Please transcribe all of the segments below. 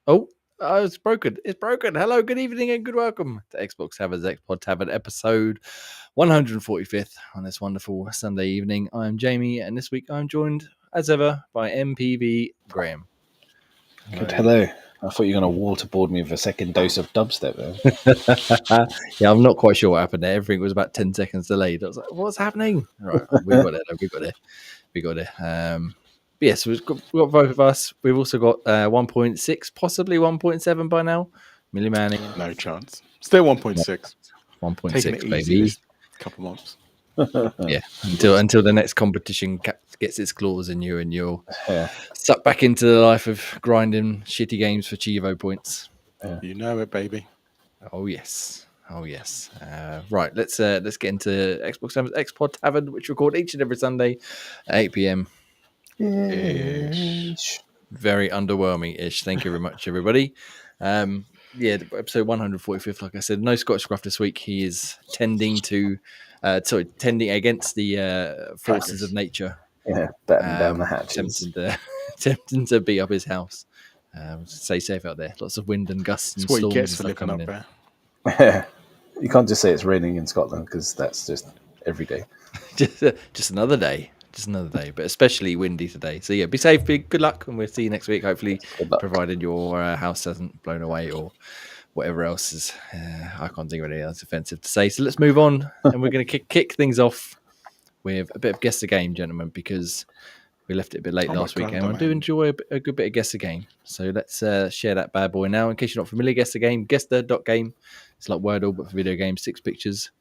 It's broken. It's broken. Hello, good evening, and good welcome to Xbox Tavern's Xpod Tavern episode 145th on this wonderful Sunday evening. I'm Jamie, and this week I'm joined, as ever, by MPV Graham. Good, hello. I thought you were going to waterboard me with a second dose of dubstep there. Yeah, I'm not quite sure what happened there. Everything was about 10 seconds delayed. I was like, what's happening? Right, we got it. Yes, we've got both of us. We've also got 1.6, possibly 1.7 by now. Millie Manning. No chance. Still 1.6. 1.6, baby. Couple months. Yeah, until the next competition gets its claws in you and you're sucked back into the life of grinding shitty games for Chivo points. You know it, baby. Oh yes. Right, let's get into Xbox Tavern's Xpod Tavern, which we record each and every Sunday at 8 p.m. Ish. Very underwhelming-ish. Thank you very much, everybody. Episode 145th, like I said, no Scottish Gruff this week. He is tending against the forces of nature. Yeah, batting down the hatches. Attempting to beat up his house. Stay safe out there. Lots of wind and gusts and storms. That's what he gets for living up there. Yeah, you can't just say it's raining in Scotland because that's just every day. just another day. But especially windy today. So yeah, be safe, good luck, and we'll see you next week, hopefully, provided your house hasn't blown away or whatever else is. I can't think of anything else offensive to say. So let's move on, and we're going to kick things off with a bit of Guess the Game, gentlemen, because we left it a bit late last week, and I do enjoy a good bit of Guess the Game. So let's share that bad boy now. In case you're not familiar, Guess the Game, guess.game. It's like Wordle, but for video games, 6 pictures.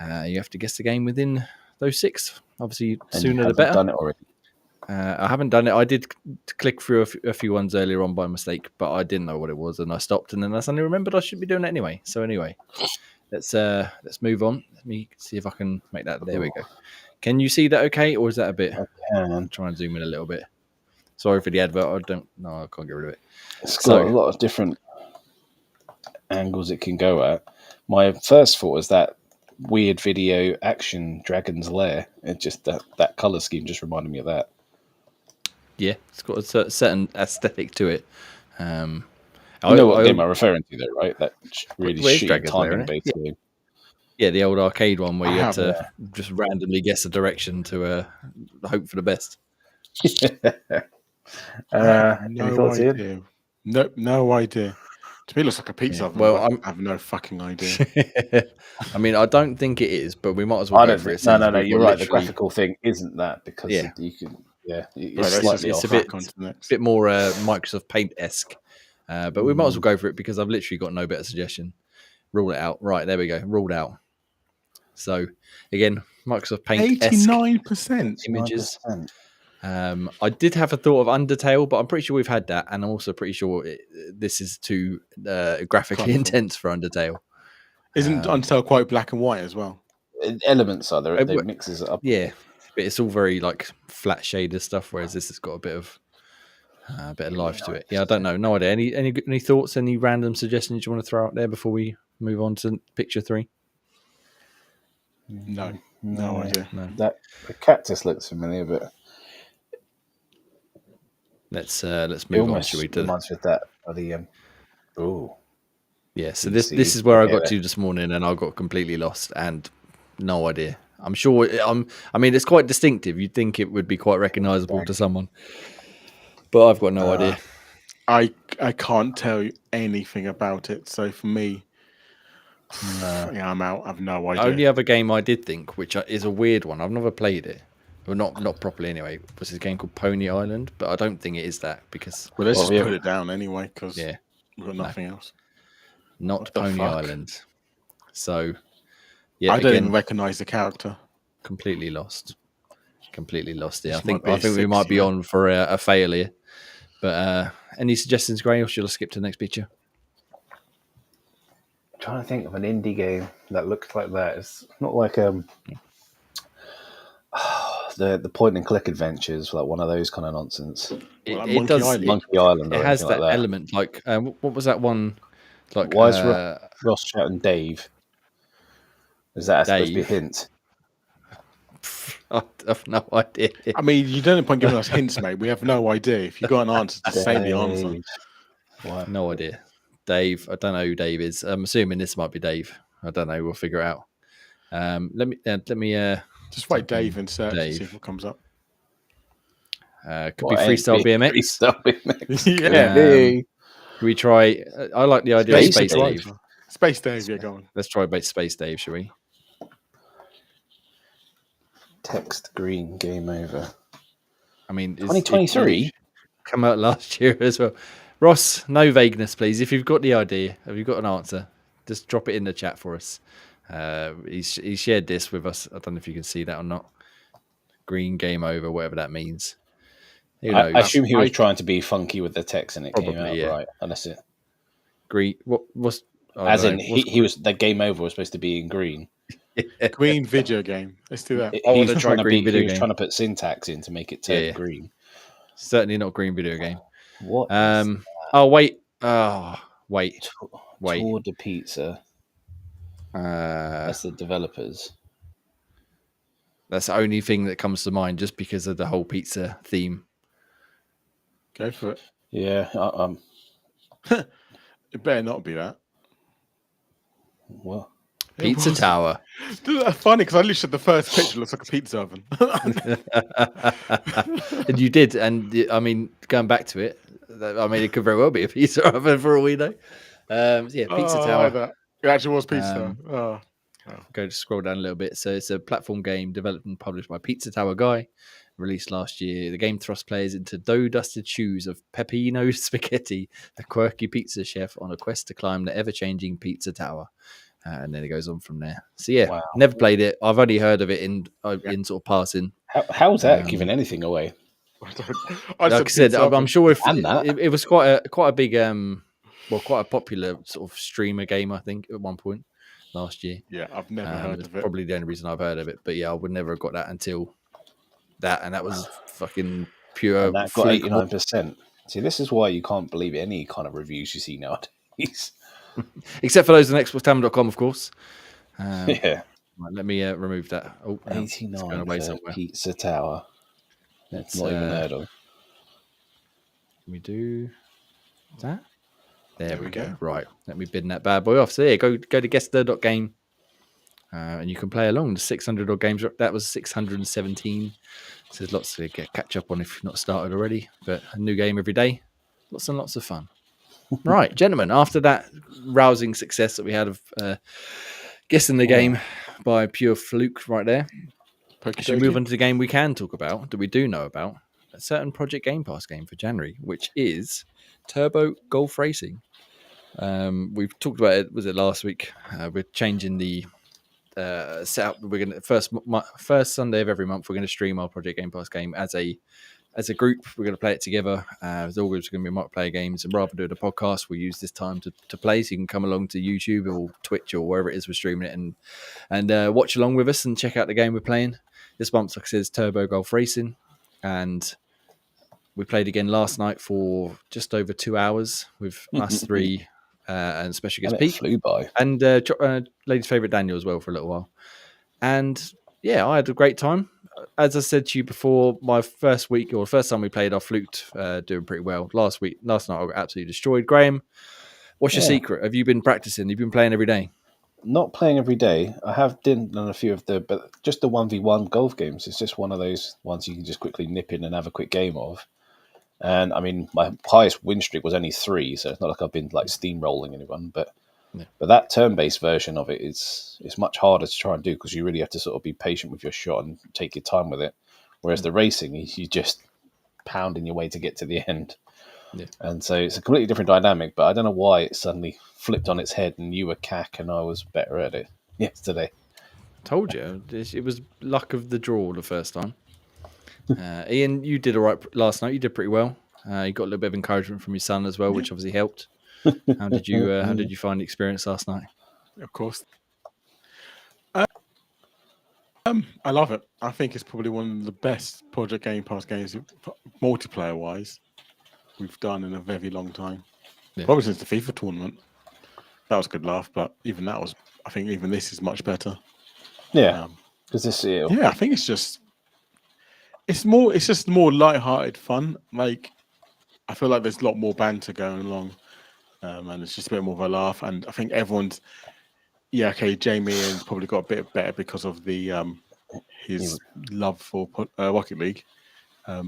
You have to guess the game within those 6. Obviously, sooner the better. Done it already. I haven't done it. I did click through a few ones earlier on by mistake, but I didn't know what it was, and I stopped, and then I suddenly remembered I should be doing it anyway. So anyway, let's move on. Let me see if I can make that. There we go. Can you see that okay, or is that a bit? I can. Try and zoom in a little bit. Sorry for the advert. I can't get rid of it. It's got a lot of different angles it can go at. My first thought was that weird video action Dragon's Lair. It just that color scheme just reminded me of that. Yeah, it's got a certain aesthetic to it. You know what game I'm referring to, though, right? That really shitty timing-based game. Yeah, the old arcade one where you had to just randomly guess a direction to hope for the best. No idea. No idea. To me, it looks like a pizza oven. Well, I have no fucking idea. I mean, I don't think it is, but we might as well go for it. No, you're right. The graphical thing isn't that because you can. Yeah, it's slightly off. It's a bit more Microsoft Paint-esque, but we might as well go for it because I've literally got no better suggestion. Rule it out. Right, there we go. Ruled out. So again, Microsoft Paint-esque 89% images. 9%. I did have a thought of Undertale, but I'm pretty sure we've had that, and I'm also pretty sure this is too graphically intense for Undertale. Isn't Undertale quite black and white as well? Elements are there. They mixes it up. Yeah, but it's all very like flat shaded stuff, whereas this has got a bit of life to it. Yeah, I don't know. No idea. Any thoughts? Any random suggestions you want to throw out there before we move on to picture 3? No idea. No. The cactus looks familiar, but. Let's move on. Shall we? With that, yeah. So this is where I got to this morning, and I got completely lost and no idea. I'm sure. I mean, it's quite distinctive. You'd think it would be quite recognisable to someone, but I've got no idea. I can't tell you anything about it. So for me, I'm out. I've no idea. The only other game I did think, which is a weird one, I've never played it. Well, not properly anyway. Was this game called Pony Island? But I don't think it is that because. Well, let's just put it down anyway because we've got nothing else. Not Pony Island. So, yeah, I don't even recognise the character. Completely lost. Yeah, I think we might be on for a fail here. But any suggestions, Gray, or should I skip to the next picture? I'm trying to think of an indie game that looks like that. It's not like the point and click adventures, like one of those kind of nonsense. It does. Monkey Island. It has that element. Like what was that one? Like why is Ross shouting Dave? Is that supposed to be a hint? I've no idea. I mean, you don't have point giving us hints, mate. We have no idea. If you've got an answer, just say the answer. Why? No idea. Dave, I don't know who Dave is. I'm assuming this might be Dave. I don't know. We'll figure it out. Let me Just write type in Dave and search and see Dave. what comes up. Could be Freestyle BMX. Freestyle BMX. Yeah. Be. Can we try? I like the idea of Space Dave. Space Dave, yeah, go on. Let's try Space Dave, shall we? Text green, game over. I mean, 2023 come out last year as well. Ross, no vagueness, please. If you've got the idea, have you got an answer? Just drop it in the chat for us. He shared this with us. I don't know if you can see that or not. Green game over, whatever that means. Who knows? I assume he was trying to be funky with the text, and it Probably, came out yeah. right. Unless it, green. What's as in he was the game over was supposed to be in green. Green video game. Let's do that. I He want was to try green video He was game. trying to put syntax in to make it turn green. Certainly not green video game. What? Oh wait. Oh wait. Tour de Pizza. That's the developers. That's the only thing that comes to mind, just because of the whole pizza theme. Go for it. Yeah. It better not be that. Well, Pizza Tower. That's funny because I literally said the first picture looks like a pizza oven. And you did, and I mean, going back to it, I mean, it could very well be a pizza oven for all we know. Pizza Tower. It actually was Pizza Tower. Go to scroll down a little bit. So it's a platform game developed and published by Pizza Tower Guy, released last year. The game thrusts players into dough-dusted shoes of Peppino Spaghetti, a quirky pizza chef on a quest to climb the ever-changing Pizza Tower. And then it goes on from there. So yeah, never played it. I've only heard of it in sort of passing. How's that giving anything away? Like I said, I'm sure if it was quite a big, quite a popular sort of streamer game, I think, at one point last year. Yeah, I've never heard of it. Probably the only reason I've heard of it. But yeah, I would never have got that until that, and that was fucking pure. And that got 89%. See, this is why you can't believe any kind of reviews you see nowadays. Except for those on XboxTavern.com, of course. Yeah. Right, let me remove that. 89 for Pizza Tower. That's not even heard of. Can we do that? There we go. Right. Let me bin that bad boy off. So yeah, go to guesster.game and you can play along. The 600 odd games. That was 617. So there's lots to catch up on if you've not started already. But a new game every day. Lots and lots of fun. Right, gentlemen, after that rousing success that we had of guessing the game by pure fluke right there, should we move on to the game we can talk about, that we do know about, a certain Project Game Pass game for January, which is Turbo Golf Racing. We've talked about it, was it last week? We're changing the setup. We're going to first Sunday of every month, we're going to stream our Project Game Pass game as a group. We're going to play it together. As all groups are going to be multiplayer games, and rather than doing a podcast, we use this time to play. So you can come along to YouTube or Twitch or wherever it is we're streaming it, and watch along with us and check out the game we're playing. This month, like I said, is Turbo Golf Racing, and we played again last night for just over 2 hours with us three and special guest Pete. Flew by. And ladies' favourite Daniel as well for a little while. And yeah, I had a great time. As I said to you before, my first week or first time we played, I fluked doing pretty well. Last night I got absolutely destroyed. Graham, what's your secret? Have you been practicing? You've been playing every day? Not playing every day. I have done a few of but just the 1v1 golf games. It's just one of those ones you can just quickly nip in and have a quick game of. And I mean, my highest win streak was only 3, so it's not like I've been like steamrolling anyone. But that turn-based version of it is much harder to try and do because you really have to sort of be patient with your shot and take your time with it. Whereas the racing, you just pounding your way to get to the end. Yeah. And so it's a completely different dynamic, but I don't know why it suddenly flipped on its head and you were cack and I was better at it yesterday. Told you. It was luck of the draw the first time. Ian, you did all right last night. You did pretty well. You got a little bit of encouragement from your son as well, which obviously helped. How did you find the experience last night? Of course. I love it. I think it's probably one of the best Project Game Pass games, multiplayer-wise, we've done in a very long time. Yeah. Probably since the FIFA tournament. That was a good laugh, but even that was, I think even this is much better. Yeah. Because this year. Yeah, I think it's just more light-hearted fun. Like, I feel like there's a lot more banter going along. and it's just a bit more of a laugh. And I think everyone's Jamie and probably got a bit better because of the his love for Rocket League. But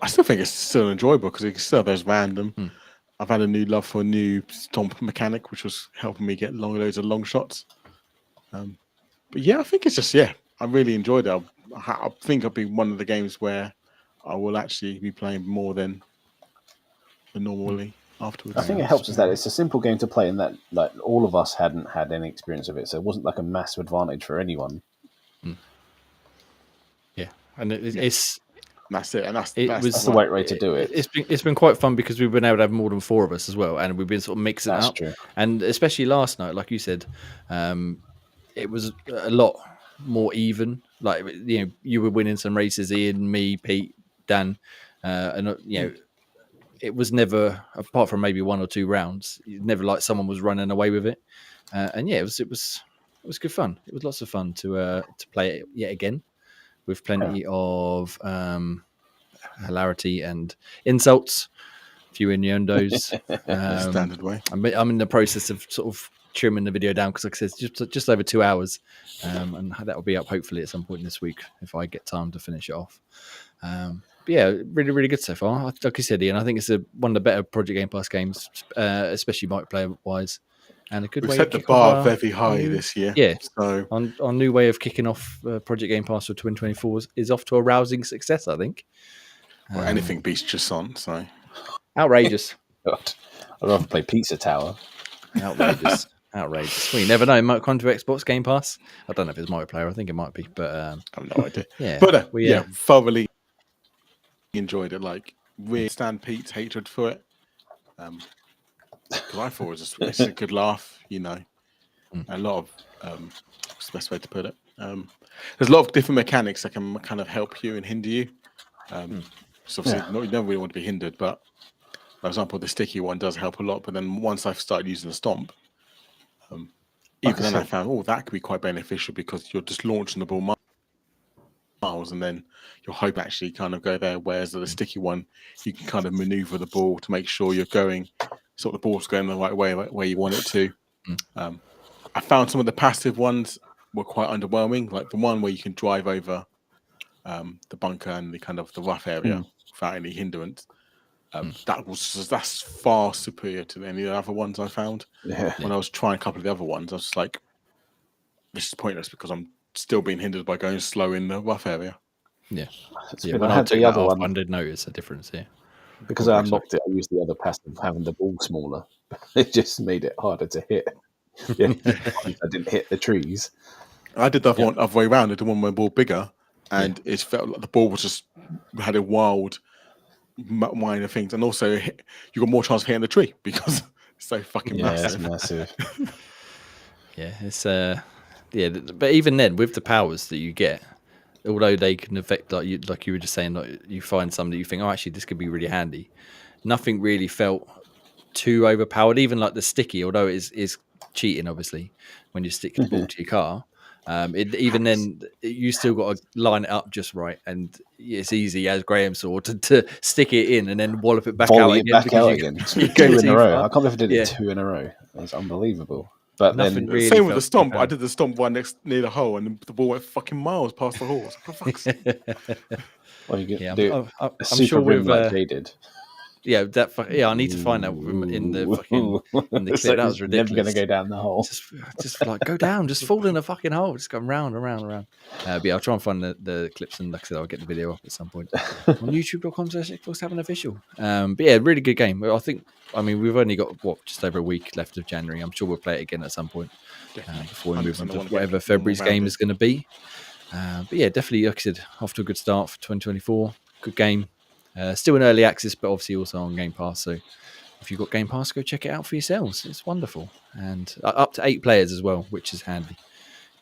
I still think it's still enjoyable because it's still those random. I've had a new love for a new stomp mechanic, which was helping me get loads of long shots. But yeah, I think it's just I really enjoyed it. I think it'll be one of the games where I will actually be playing more than normally afterwards. I think it helps us that it's a simple game to play, and that like all of us hadn't had any experience of it, so it wasn't like a massive advantage for anyone. Yeah, and it's that's it, and that's the right way to do it. It's been quite fun because we've been able to have more than 4 of us as well, and we've been sort of mixing That's up. true. And especially last night, like you said, it was a lot more even. Like you were winning some races, Ian, me, Pete, Dan, and it was never, apart from maybe 1 or 2 rounds, never like someone was running away with it. And it was good fun. It was lots of fun to play it yet again, with plenty of hilarity and insults, a few innuendos. Standard way. I'm in the process of sort of trimming the video down because, like I said, it's just over 2 hours, and that will be up hopefully at some point this week if I get time to finish it off. But yeah, really, really good so far. Like you said, Ian, I think it's one of the better Project Game Pass games, especially multiplayer wise. And a good way set the bar very high this year. Yeah, so our new way of kicking off Project Game Pass for 2024 is off to a rousing success, I think. Well, anything beats just on, so outrageous. God, I'd rather play Pizza Tower. Outrageous. Well, you never know. It might come to Xbox Game Pass. I don't know if it's multiplayer. I think it might be, but I have no idea. Yeah, but thoroughly enjoyed it. Like, we stand Pete's hatred for it. Because I thought it was a good laugh. A lot of what's the best way to put it? There's a lot of different mechanics that can kind of help you and hinder you. So obviously, you don't really want to be hindered, but for example, the sticky one does help a lot. But then once I've started using the stomp, even then I found that could be quite beneficial because you're just launching the ball miles, and then your hope actually kind of go there. Whereas the sticky one, you can kind of maneuver the ball to make sure you're going, sort of the ball's going the right way, where you want it to. I found some of the passive ones were quite underwhelming, like the one where you can drive over the bunker and the kind of the rough area without any hindrance. That's far superior to any of the other ones I found. When I was trying a couple of the other ones, I was like, this is pointless because I'm still being hindered by going slow in the rough area. When I took the other one, I did notice a difference here. Because I unlocked it, I used the other passive, having the ball smaller. It just made it harder to hit. I didn't hit the trees. I did the other way around. I did one with the ball bigger, and it felt like the ball was just had a wild minor things, and also you got more chance of hitting the tree because it's so fucking massive. It's massive. It's but even then, with the powers that you get, although they can affect, like you were just saying, like you find some that you think, oh, actually, this could be really handy. Nothing really felt too overpowered. Even like the sticky, although it is cheating, obviously, when you stick the ball to your car. Even then, you still got to line it up just right, and it's easy, as Graham saw, to stick it in and then wallop it back out again. 2 in a row. I can't believe I did it 2 in a row. It's unbelievable. But nothing then, really same with the stomp. I did the stomp one near the hole, and the ball went fucking miles past the hole. For fuck's sake. Well, you can do I'm sure with like they did. I need to find out in the clip. That was ridiculous. Never going to go down the hole. Just like go down, just fall in the fucking hole, just go round and round and round. But I'll try and find the clips, and like I said, I'll get the video up at some point on youtube.com/xbox7official. But really good game. I mean, we've only got just over a week left of January. I'm sure we'll play it again at some point before we move on to whatever February's game is going to be. But definitely, like I said, off to a good start for 2024. Good game. Still in early access, but obviously also on Game Pass. So if you've got Game Pass, go check it out for yourselves. It's wonderful. And up to 8 players as well, which is handy.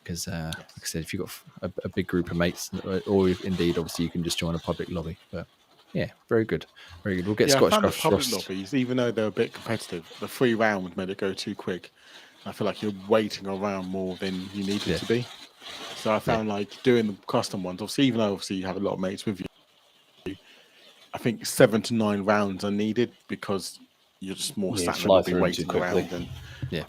Because, like I said, if you've got a big group of mates, or indeed, obviously, you can just join a public lobby. But very good. Very good. We'll get Scottish Cross. Public lobbies, even though they're a bit competitive, the 3 round made it go too quick. I feel like you're waiting around more than you needed to be. So I found like doing the custom ones, even though you have a lot of mates with you, I think 7 to 9 rounds are needed because you're just more You sat there, fly not be through 'em too waiting around. quickly. And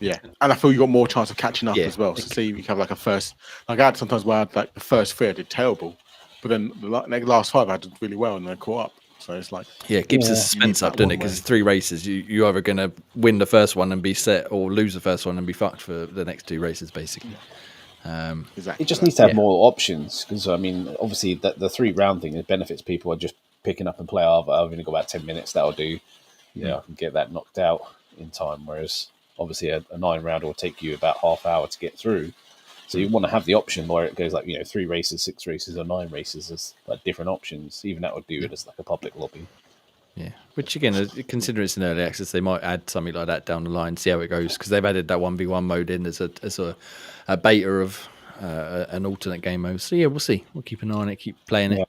yeah, and I feel you got more chance of catching up as well. So see, you have like a first. Like I had sometimes where I had like the first 3 I did terrible, but then the last 5 I did really well and then caught up. So it's like it keeps the you need suspense that up, doesn't it? one Because way. it's 3 races. You're either going to win the first one and be set, or lose the first one and be fucked for the next 2 races, basically. Exactly. It just needs to have more options because I mean, obviously, the 3-round thing it benefits people are just picking up and play. I've only got about 10 minutes. That'll do. I can get that knocked out in time. Whereas obviously a 9-round will take you about half hour to get through. So you want to have the option where it goes like 3 races, 6 races, or 9 races as like different options. Even that would do it as like a public lobby. Yeah, which again, considering it's an early access, they might add something like that down the line, see how it goes, because they've added that 1v1 mode in as a beta of an alternate game mode. So yeah, we'll see. We'll keep an eye on it, keep playing it.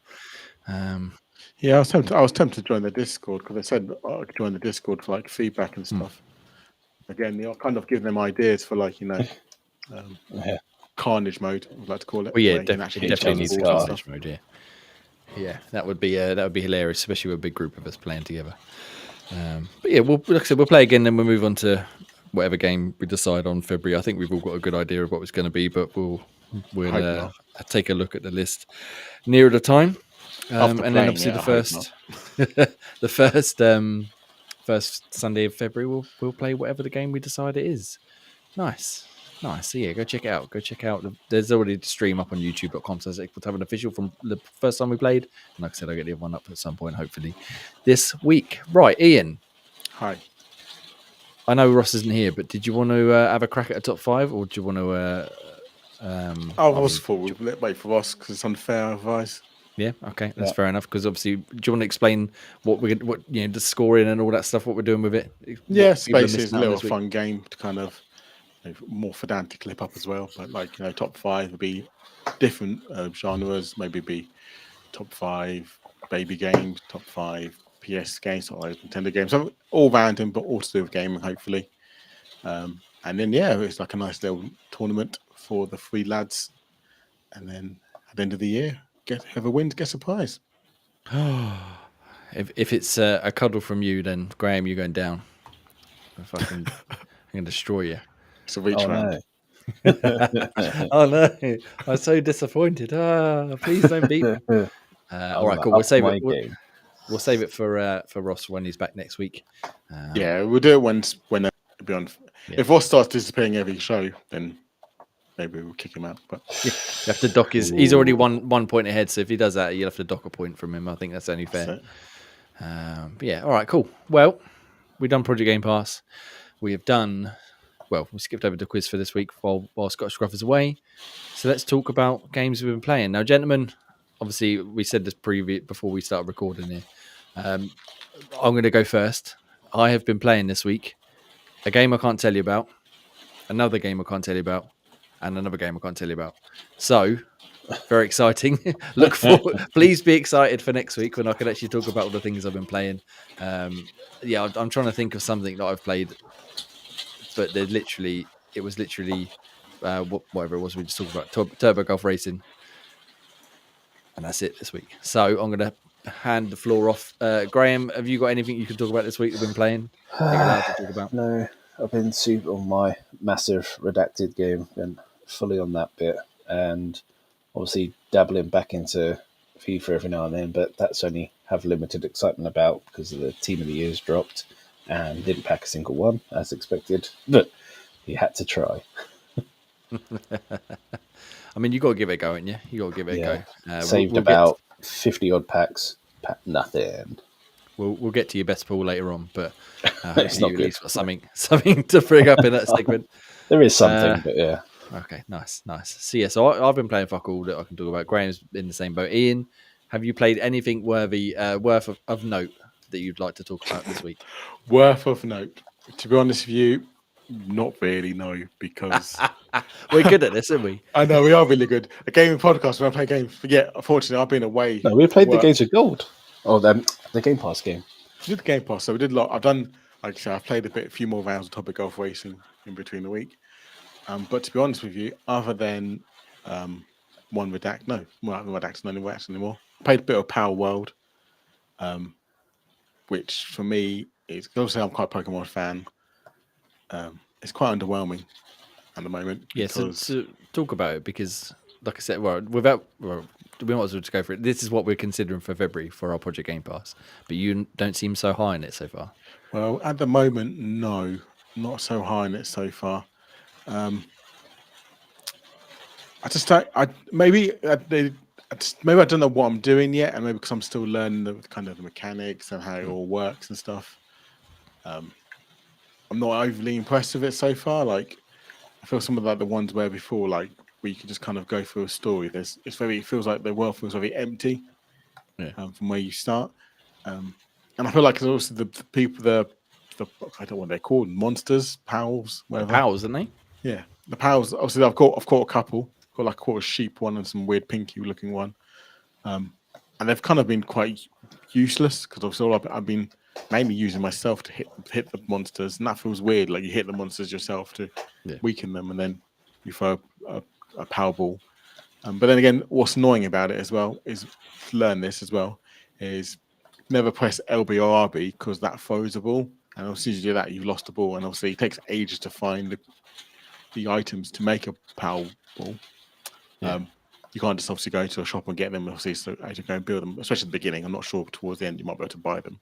Yeah, I was tempted to join the Discord because they said I could join the Discord for like feedback and stuff. Again, kind of giving them ideas for like carnage mode, I'd like to call it. Well, yeah, where you can actually definitely needs balls and carnage stuff. mode. Yeah, that would be hilarious, especially with a big group of us playing together. But yeah, like I said, we'll play again, then we'll move on to whatever game we decide on February. I think we've all got a good idea of what it's going to be, but we'll take a look at the list nearer the time. And then obviously the first Sunday of February we'll play whatever the game we decide it is. Nice. So yeah, go check it out. There's already a stream up on youtube.com/Tavern official from the first time we played. And like I said, I'll get the other one up at some point, hopefully this week. Right, Ian. Hi. I know Ross isn't here, but did you want to have a crack at a top 5, or do you want to? I was forward. Let's wait for Ross because it's unfair advice. Yeah, okay, that's fair enough. Because obviously, do you want to explain what the scoring and all that stuff, what we're doing with it? Yeah, Space is a little fun game to kind of more pedantic clip up as well. But like top 5 would be different genres. Maybe be top 5 baby games, top 5 PS games, top 5 Nintendo games. So all random, but all to do with gaming, hopefully. And then it's like a nice little tournament for the 3 lads. And then at the end of the year, whoever wins gets a prize. If it's a cuddle from you, then Graham, you're going down. I'm going to destroy you. It's a reach round. No. Oh no! I'm so disappointed. Please don't beat me. All right, cool. We'll save it. We'll save it for Ross when he's back next week. We'll do it when be on. Yeah. If Ross starts disappearing every show, then maybe we'll kick him out. But you have to dock he's already 1 point ahead. So if he does that, you'll have to dock a point from him. I think that's only fair. But yeah, all right, cool. Well, we've done Project Game Pass. We have done. Well, we skipped over the quiz for this week while Scott Scruff is away. So let's talk about games we've been playing. Now, gentlemen, obviously we said this before we started recording here. I'm going to go first. I have been playing this week a game I can't tell you about, another game I can't tell you about, and another game I can't tell you about. So, very exciting. Look forward. Please be excited for next week when I can actually talk about all the things I've been playing. I'm trying to think of something that I've played. But it was literally whatever it was we just talked about, Turbo Golf Racing. And that's it this week. So I'm going to hand the floor off. Graham, have you got anything you can talk about this week you've been playing? That you're allowed to talk about? No, I've been super on my massive redacted game, been fully on that bit, and obviously dabbling back into FIFA every now and then, but that's only have limited excitement about because of the Team of the Year's dropped. And didn't pack a single one, as expected. But you had to try. I mean, you got to give it a go, haven't you? You got to give it a go. Saved about 50 odd packs. Packed nothing. We'll get to your best pool later on, but it's not you at good. least got something to bring up in that segment. There is something, but yeah. Okay, nice. So I've been playing fuck all that I can talk about. Graham's in the same boat. Ian, have you played anything worth of note that you'd like to talk about this week? Worth of note. To be honest with you, not really, no, because we're good at this, aren't we? I know we are really good. A gaming podcast when I play games. But yeah, unfortunately, I've been away. No, we played the Games of Gold. Oh, the Game Pass game. We did the Game Pass, so we did a lot. I've done, like I said, I've played a few more rounds of Topic Golf Racing in between the week. But to be honest with you, other than one redact, no, not redacted anymore. I played a bit of Palworld, which for me is. Obviously, I'm quite a Pokemon fan. It's quite underwhelming at the moment. Yeah, so talk about it because, like I said, we might as well just go for it. This is what we're considering for February for our Project Game Pass, but you don't seem so high in it so far. Well, at the moment, no, not so high in it so far. I just don't. Maybe I don't know what I'm doing yet, and maybe because I'm still learning the kind of the mechanics and how it all works and stuff. I'm not overly impressed with it so far. Like, I feel some of like the ones where before, like, where you can just kind of go through a story. It feels like the world feels very empty from where you start. And I feel like it's also the people, the I don't know what they're called, monsters, pals, whatever. Pals, aren't they? Yeah, the pals. Obviously, I've caught a couple. Got like a sheep one and some weird pinky looking one. And they've kind of been quite useless because obviously I've been mainly using myself to hit the monsters, and that feels weird. Like you hit the monsters yourself to weaken them, and then you throw a power ball. But then again, what's annoying about it as well is learn this as well is never press LB or RB because that throws the ball, and as soon as you do that, you've lost the ball, and obviously it takes ages to find the items to make a power ball. You can't just obviously go to a shop and get them. Obviously, so I have to go and build them, especially at the beginning. I'm not sure towards the end you might be able to buy them.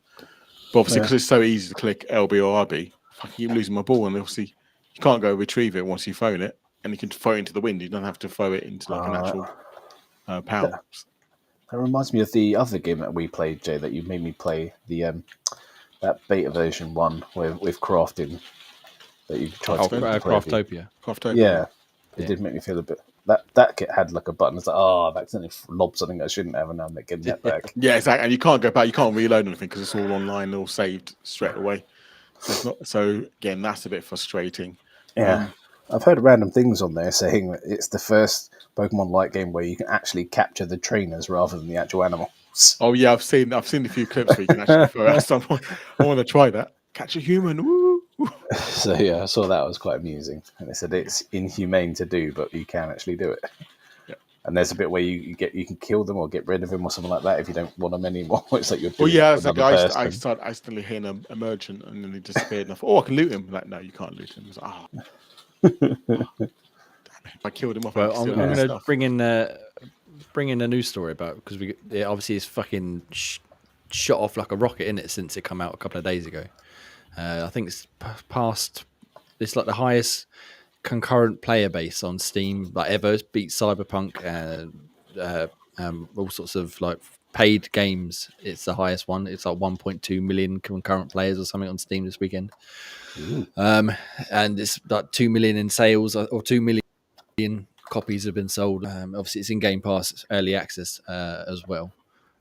But obviously, because it's so easy to click LB or RB, I keep losing my ball, and obviously you can't go retrieve it once you've thrown it, and you can throw it into the wind. You don't have to throw it into like an actual power. That reminds me of the other game that we played, Jay, that you made me play, the that beta version one with crafting that you tried to play. Craftopia. Yeah, it did make me feel a bit. That kit had like a button. It's like, I've accidentally lobbed something I shouldn't have, and now I'm getting that back. Yeah, exactly. And you can't go back. You can't reload anything because it's all online, all saved straight away. So again, that's a bit frustrating. Yeah, I've heard random things on there saying that it's the first Pokemon Light game where you can actually capture the trainers rather than the actual animals. Oh yeah, I've seen a few clips where you can actually throw out someone. I want to try that. Catch a human. Woo! So yeah, I saw that. It was quite amusing, and they said it's inhumane to do, but you can actually do it. Yeah. And there's a bit where you can kill them or get rid of them or something like that if you don't want them anymore. It's like you're doing. Well, yeah, it's like I started accidentally hitting a merchant and then he disappeared. And I thought, I can loot him. Like, no, you can't loot him. Like, damn it! If I killed him off, well, I'm going to bring in a news story about because obviously it's fucking shot off like a rocket in it since it came out a couple of days ago. I think it's past. It's like the highest concurrent player base on Steam like ever. It's beat Cyberpunk and all sorts of like paid games. It's the highest one. It's like 1.2 million concurrent players or something on Steam this weekend. And it's like 2 million in sales or 2 million copies have been sold. Obviously, it's in Game Pass early access as well.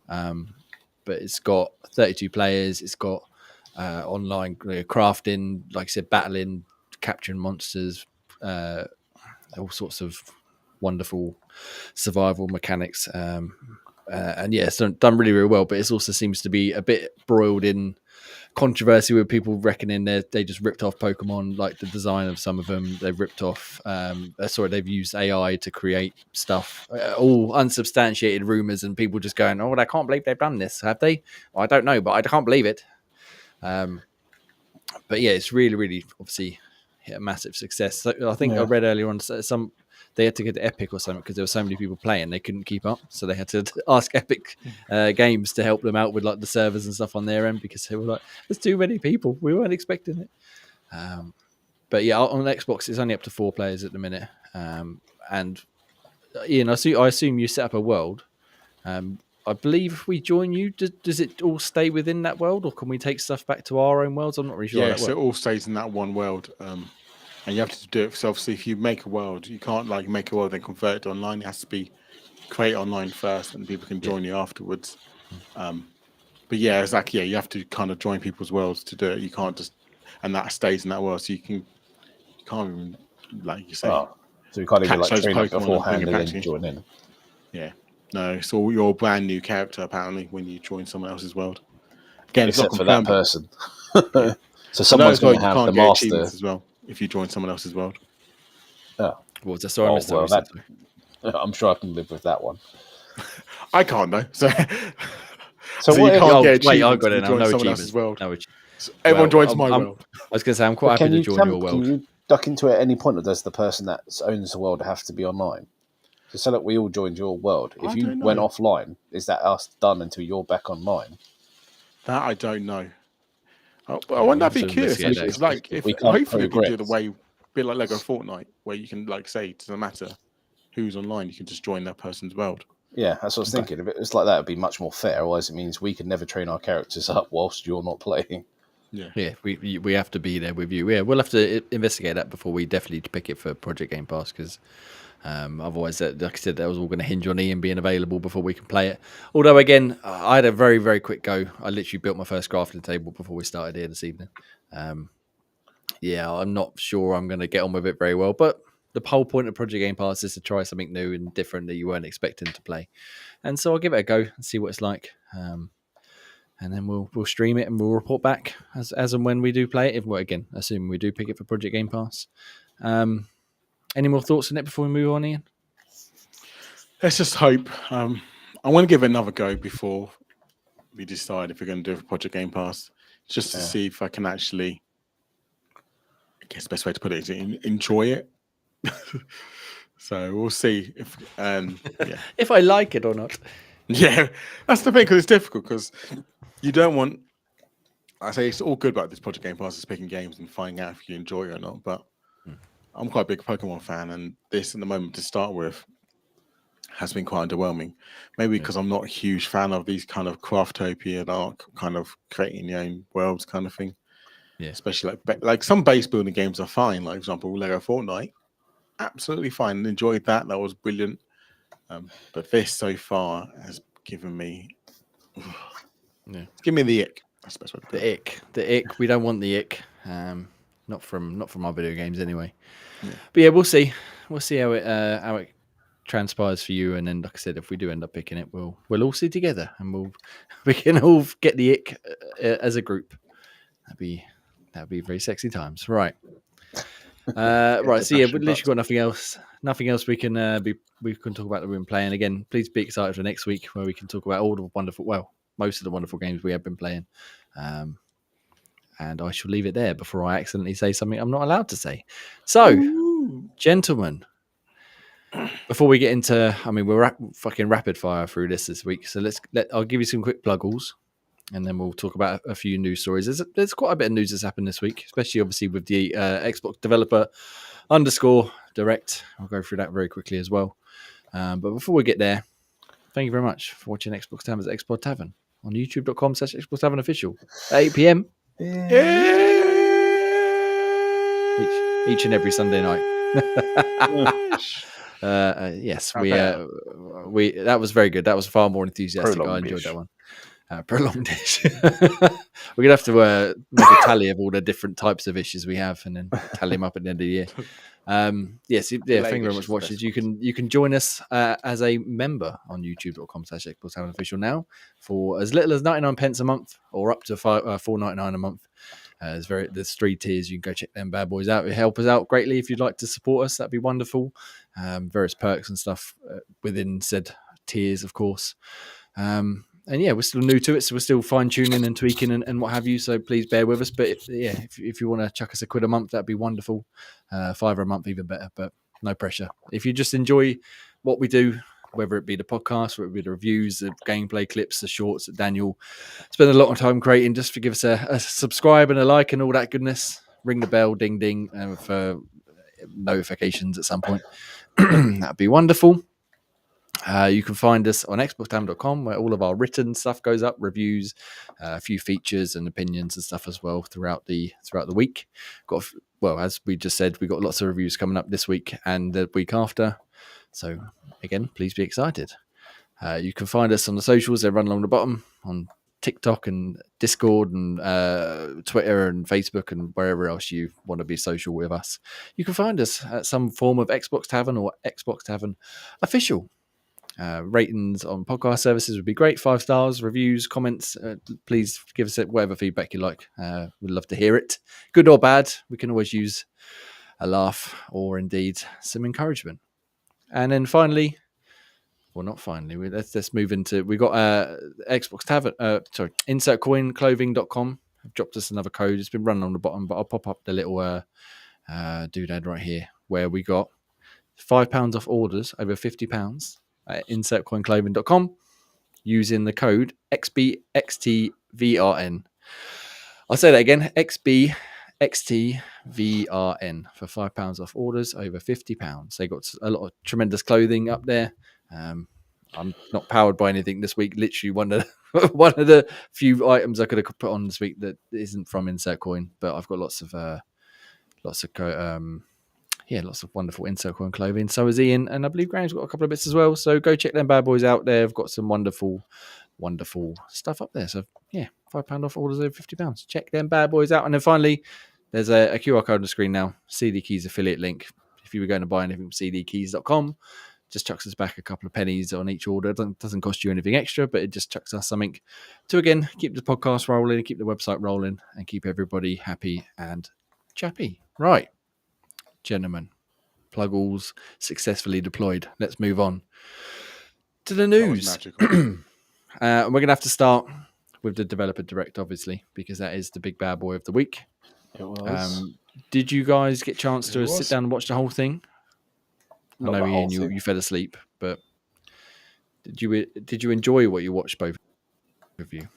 But it's got 32 players. It's got online crafting, like I said, battling, capturing monsters, all sorts of wonderful survival mechanics. And yeah, it's done really, really well. But it also seems to be a bit broiled in controversy with people reckoning they just ripped off Pokemon, like the design of some of them. They've ripped off. They've used AI to create stuff, all unsubstantiated rumors, and people just going, "Oh, I can't believe they've done this. Have they? Well, I don't know, but I can't believe it." But yeah, it's really, really obviously hit a massive success. So I think I read earlier on they had to get to Epic or something because there were so many people playing they couldn't keep up, so they had to ask Epic Games to help them out with like the servers and stuff on their end because they were like, "There's too many people. We weren't expecting it." But yeah, on Xbox it's only up to 4 players at the minute, and Ian, I assume you set up a world. I believe if we join you, does it all stay within that world, or can we take stuff back to our own worlds? I'm not really sure. Yeah, so it all stays in that one world, and you have to do it. So obviously, if you make a world, you can't like make a world then convert it to online. It has to be create online first, and people can join you afterwards. But yeah, exactly. Yeah, you have to kind of join people's worlds to do it. You can't just, and that stays in that world. So you can't even like you say. So you can't even like train it beforehand and then join in. Yeah. No, so you're a brand new character apparently when you join someone else's world. Again, except for that person. So someone's going to have the master as well if you join someone else's world. Oh, what was that? Sorry, I'm sure I can live with that one. I can't though. So what you can't get wait, I got it now. No someone else's world. No, Everyone Well, joins my world. I was going to say I'm quite happy to join your world. Can you duck into it at any point, or does the person that owns the world have to be online? So that we all joined your world. If you went offline, is that us done until you're back online? That I don't know. I wonder. I'd be curious. It's like if hopefully we do the way, a bit like Lego Fortnite, where you can like say it doesn't matter who's online, you can just join that person's world. Yeah, that's what I was thinking. If it was like that, it'd be much more fair. Otherwise, it means we can never train our characters up whilst you're not playing. Yeah, we have to be there with you. Yeah, we'll have to investigate that before we definitely pick it for Project Game Pass, because otherwise, like I said, that was all going to hinge on Ian being available before we can play it. Although, again, I had a very, very quick go. I literally built my first crafting table before we started here this evening. Yeah, I'm not sure I'm going to get on with it very well, but the whole point of Project Game Pass is to try something new and different that you weren't expecting to play. And so I'll give it a go and see what it's like. And then we'll stream it and we'll report back as and when we do play it. Again, assuming we do pick it for Project Game Pass. Any more thoughts on it before we move on, Ian? Let's just hope. I want to give it another go before we decide if we're going to do it for Project Game Pass, just to see if I can actually, I guess the best way to put it is enjoy it. So we'll see if if I like it or not. Yeah, that's the thing, because it's difficult, because you don't want. I say it's all good about this Project Game Pass is picking games and finding out if you enjoy it or not. But I'm quite a big Pokemon fan, and this, at the moment, to start with, has been quite underwhelming. Maybe because I'm not a huge fan of these kind of Craftopia dark kind of creating your own worlds kind of thing. Yeah, especially like some base building games are fine. Like, for example, Lego Fortnite, absolutely fine, and enjoyed that. That was brilliant. But this so far has given me, give me the ick. That's the best way to put it. The ick. We don't want the ick. Not from our video games anyway. Yeah. But yeah, we'll see. We'll see how it transpires for you. And then, like I said, if we do end up picking it, we'll all see together and we can all get the ick as a group. That'd be very sexy times, right? Right. So yeah, we literally got nothing else. Nothing else we can talk about that we've been playing. Again, please be excited for next week where we can talk about all the most of the wonderful games we have been playing. And I shall leave it there before I accidentally say something I'm not allowed to say. So, gentlemen, before we get into, we're fucking rapid fire through this week. So I'll give you some quick pluggles. And then we'll talk about a few news stories. There's quite a bit of news that's happened this week, especially obviously with the Xbox developer _direct. I'll go through that very quickly as well. But before we get there, thank you very much for watching Xbox Tavern's Xbox Tavern on youtube.com/Xbox Tavern official at 8 p.m. Each and every Sunday night. Yes, we that was very good. That was far more enthusiastic. I enjoyed that one. Prolonged dish. We're gonna have to make a tally of all the different types of issues we have, and then tally them up at the end of the year. Yes, thank you very much for watching. You can join us as a member on youtube.com/Xbox Tavern official now for as little as 99 pence a month, or up to $4.99 a month. There's 3 tiers. You can go check them bad boys out. It help us out greatly if you'd like to support us. That'd be wonderful. Various perks and stuff within said tiers, of course. And yeah, we're still new to it, so we're still fine-tuning and tweaking and what have you, so please bear with us. But if you want to chuck us £1 a month, that'd be wonderful. £5 a month, even better, but no pressure. If you just enjoy what we do, whether it be the podcast, whether it be the reviews, the gameplay clips, the shorts that Daniel spent a lot of time creating, just to give us a subscribe and a like and all that goodness. Ring the bell, ding, ding, for notifications at some point. That'd be wonderful. You can find us on xboxtavern.com, where all of our written stuff goes up, reviews, a few features and opinions and stuff as well throughout the week. As we just said, we got lots of reviews coming up this week and the week after. So again, please be excited. You can find us on the socials; they run along the bottom on TikTok and Discord and Twitter and Facebook and wherever else you want to be social with us. You can find us at some form of Xbox Tavern or Xbox Tavern official. Ratings on podcast services would be great. 5 stars, reviews, comments. Please give us whatever feedback you like. We'd love to hear it, good or bad. We can always use a laugh or indeed some encouragement. And then finally, not finally, let's move into, we got Xbox Tavern, insertcoinclothing.com. have dropped us another code. It's been running on the bottom, but I'll pop up the little doodad right here where we got £5 off orders over £50 at insertcoinclothing.com using the code XBXTVRN. I'll say that again, XBXTVRN for £5 off orders over £50. They got a lot of tremendous clothing up there. I'm not powered by anything this week. Literally one of the few items I could have put on this week that isn't from Insert Coin, but I've got lots of wonderful Insert Coin clothing. So is Ian, and I believe Graham's got a couple of bits as well. So go check them bad boys out there. I've got some wonderful stuff up there. So yeah, £5 off orders over £50. Check them bad boys out. And then finally, there's a QR code on the screen now. CD Keys affiliate link. If you were going to buy anything from cdkeys.com, just chucks us back a couple of pennies on each order. It doesn't cost you anything extra, but it just chucks us something to, again, keep the podcast rolling, keep the website rolling, and keep everybody happy and chappy. Right, gentlemen, pluggles successfully deployed. Let's move on to the news. We're going to have to start with the developer direct, obviously, because that is the big bad boy of the week. It was. Did you guys get a chance to sit down and watch the whole thing? I know, Ian, you fell asleep, but did you enjoy what you watched, both of you?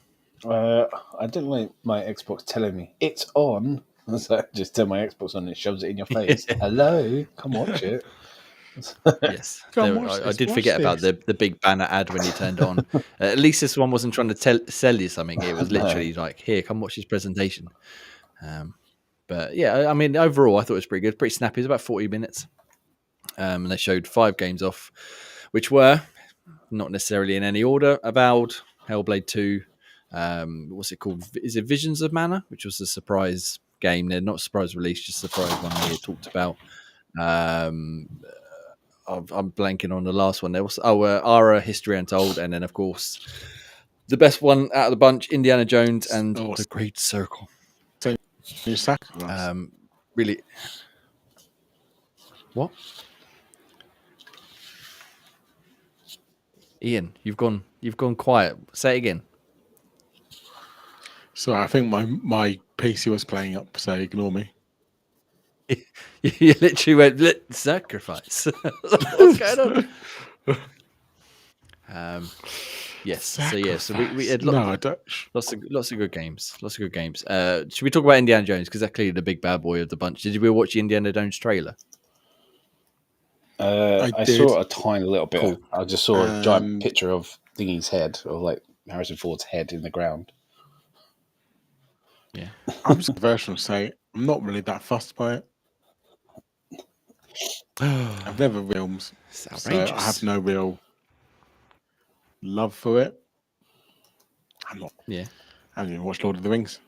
I didn't like my Xbox telling me it's on. So I just turn my Xbox on and it shoves it in your face. Hello, come watch it. Yes, I did forget about the big banner ad when you turned on. At least this one wasn't trying to sell you something. It was literally like, here, come watch this presentation. But yeah, I mean, overall, I thought it was pretty good, pretty snappy. It was about 40 minutes. And they showed 5 games off, which were not necessarily in any order. Avowed, Hellblade 2, what's it called? Is it Visions of Mana? Which was a surprise game. They're not surprise release, just surprise one they talked about. I'm blanking on the last one. There was Ara, History Untold, and then, of course, the best one out of the bunch, Indiana Jones and The Great Circle. Saga. Really... What? Ian, you've gone quiet. Say it again. So I think my PC was playing up, so ignore me. You literally went sacrifice. What's going on? Yes. Sacrifice. So we had lots of good games. Lots of good games. Should we talk about Indiana Jones, because that's clearly the big bad boy of the bunch? Did you watch the Indiana Jones trailer? I saw a tiny little bit. Cool. I just saw a giant picture of Thingy's head, or like Harrison Ford's head in the ground. Yeah, I'm just controversial to say I'm not really that fussed by it. I've never films, so I have no real love for it. I'm not. Yeah, I haven't even watched Lord of the Rings.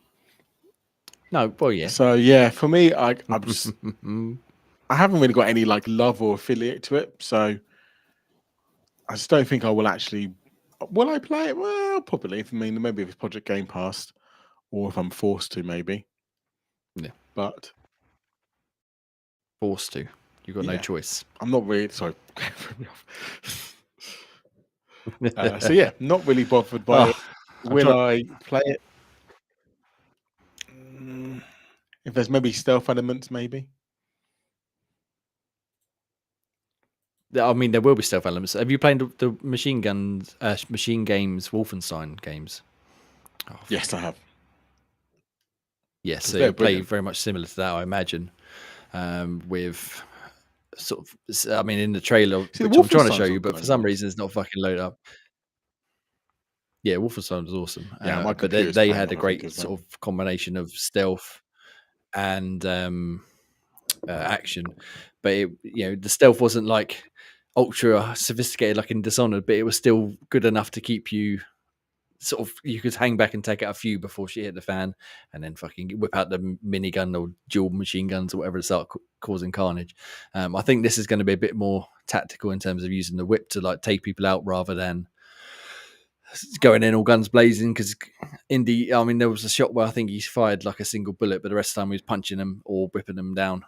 No, well, yeah. So yeah, for me, I'm just. I haven't really got any like love or affiliate to it, so I just don't think I will actually. Will I play it? Well, probably. I mean, maybe if it's Project Game Pass, or if I'm forced to, maybe. Yeah, but forced to. You've got no choice. I'm not really sorry. So yeah, not really bothered by it. Will I play it? If there's maybe stealth elements, maybe. I mean, there will be stealth elements. Have you played the Machine Games Wolfenstein games? Oh, yes, I have. Yes, so you play very much similar to that, I imagine. With sort of, I mean, in the trailer, which I'm trying to show you, but for some reason it's not fucking loaded up. Yeah, Wolfenstein was awesome. Yeah, but they had a great sort of combination of stealth and action. But the stealth wasn't like ultra sophisticated like in Dishonored, but it was still good enough to keep you sort of, you could hang back and take out a few before she hit the fan, and then fucking whip out the minigun or dual machine guns or whatever to start causing carnage. I think this is going to be a bit more tactical in terms of using the whip to like take people out rather than going in all guns blazing. Because there was a shot where I think he fired like a single bullet, but the rest of the time he was punching them or whipping them down.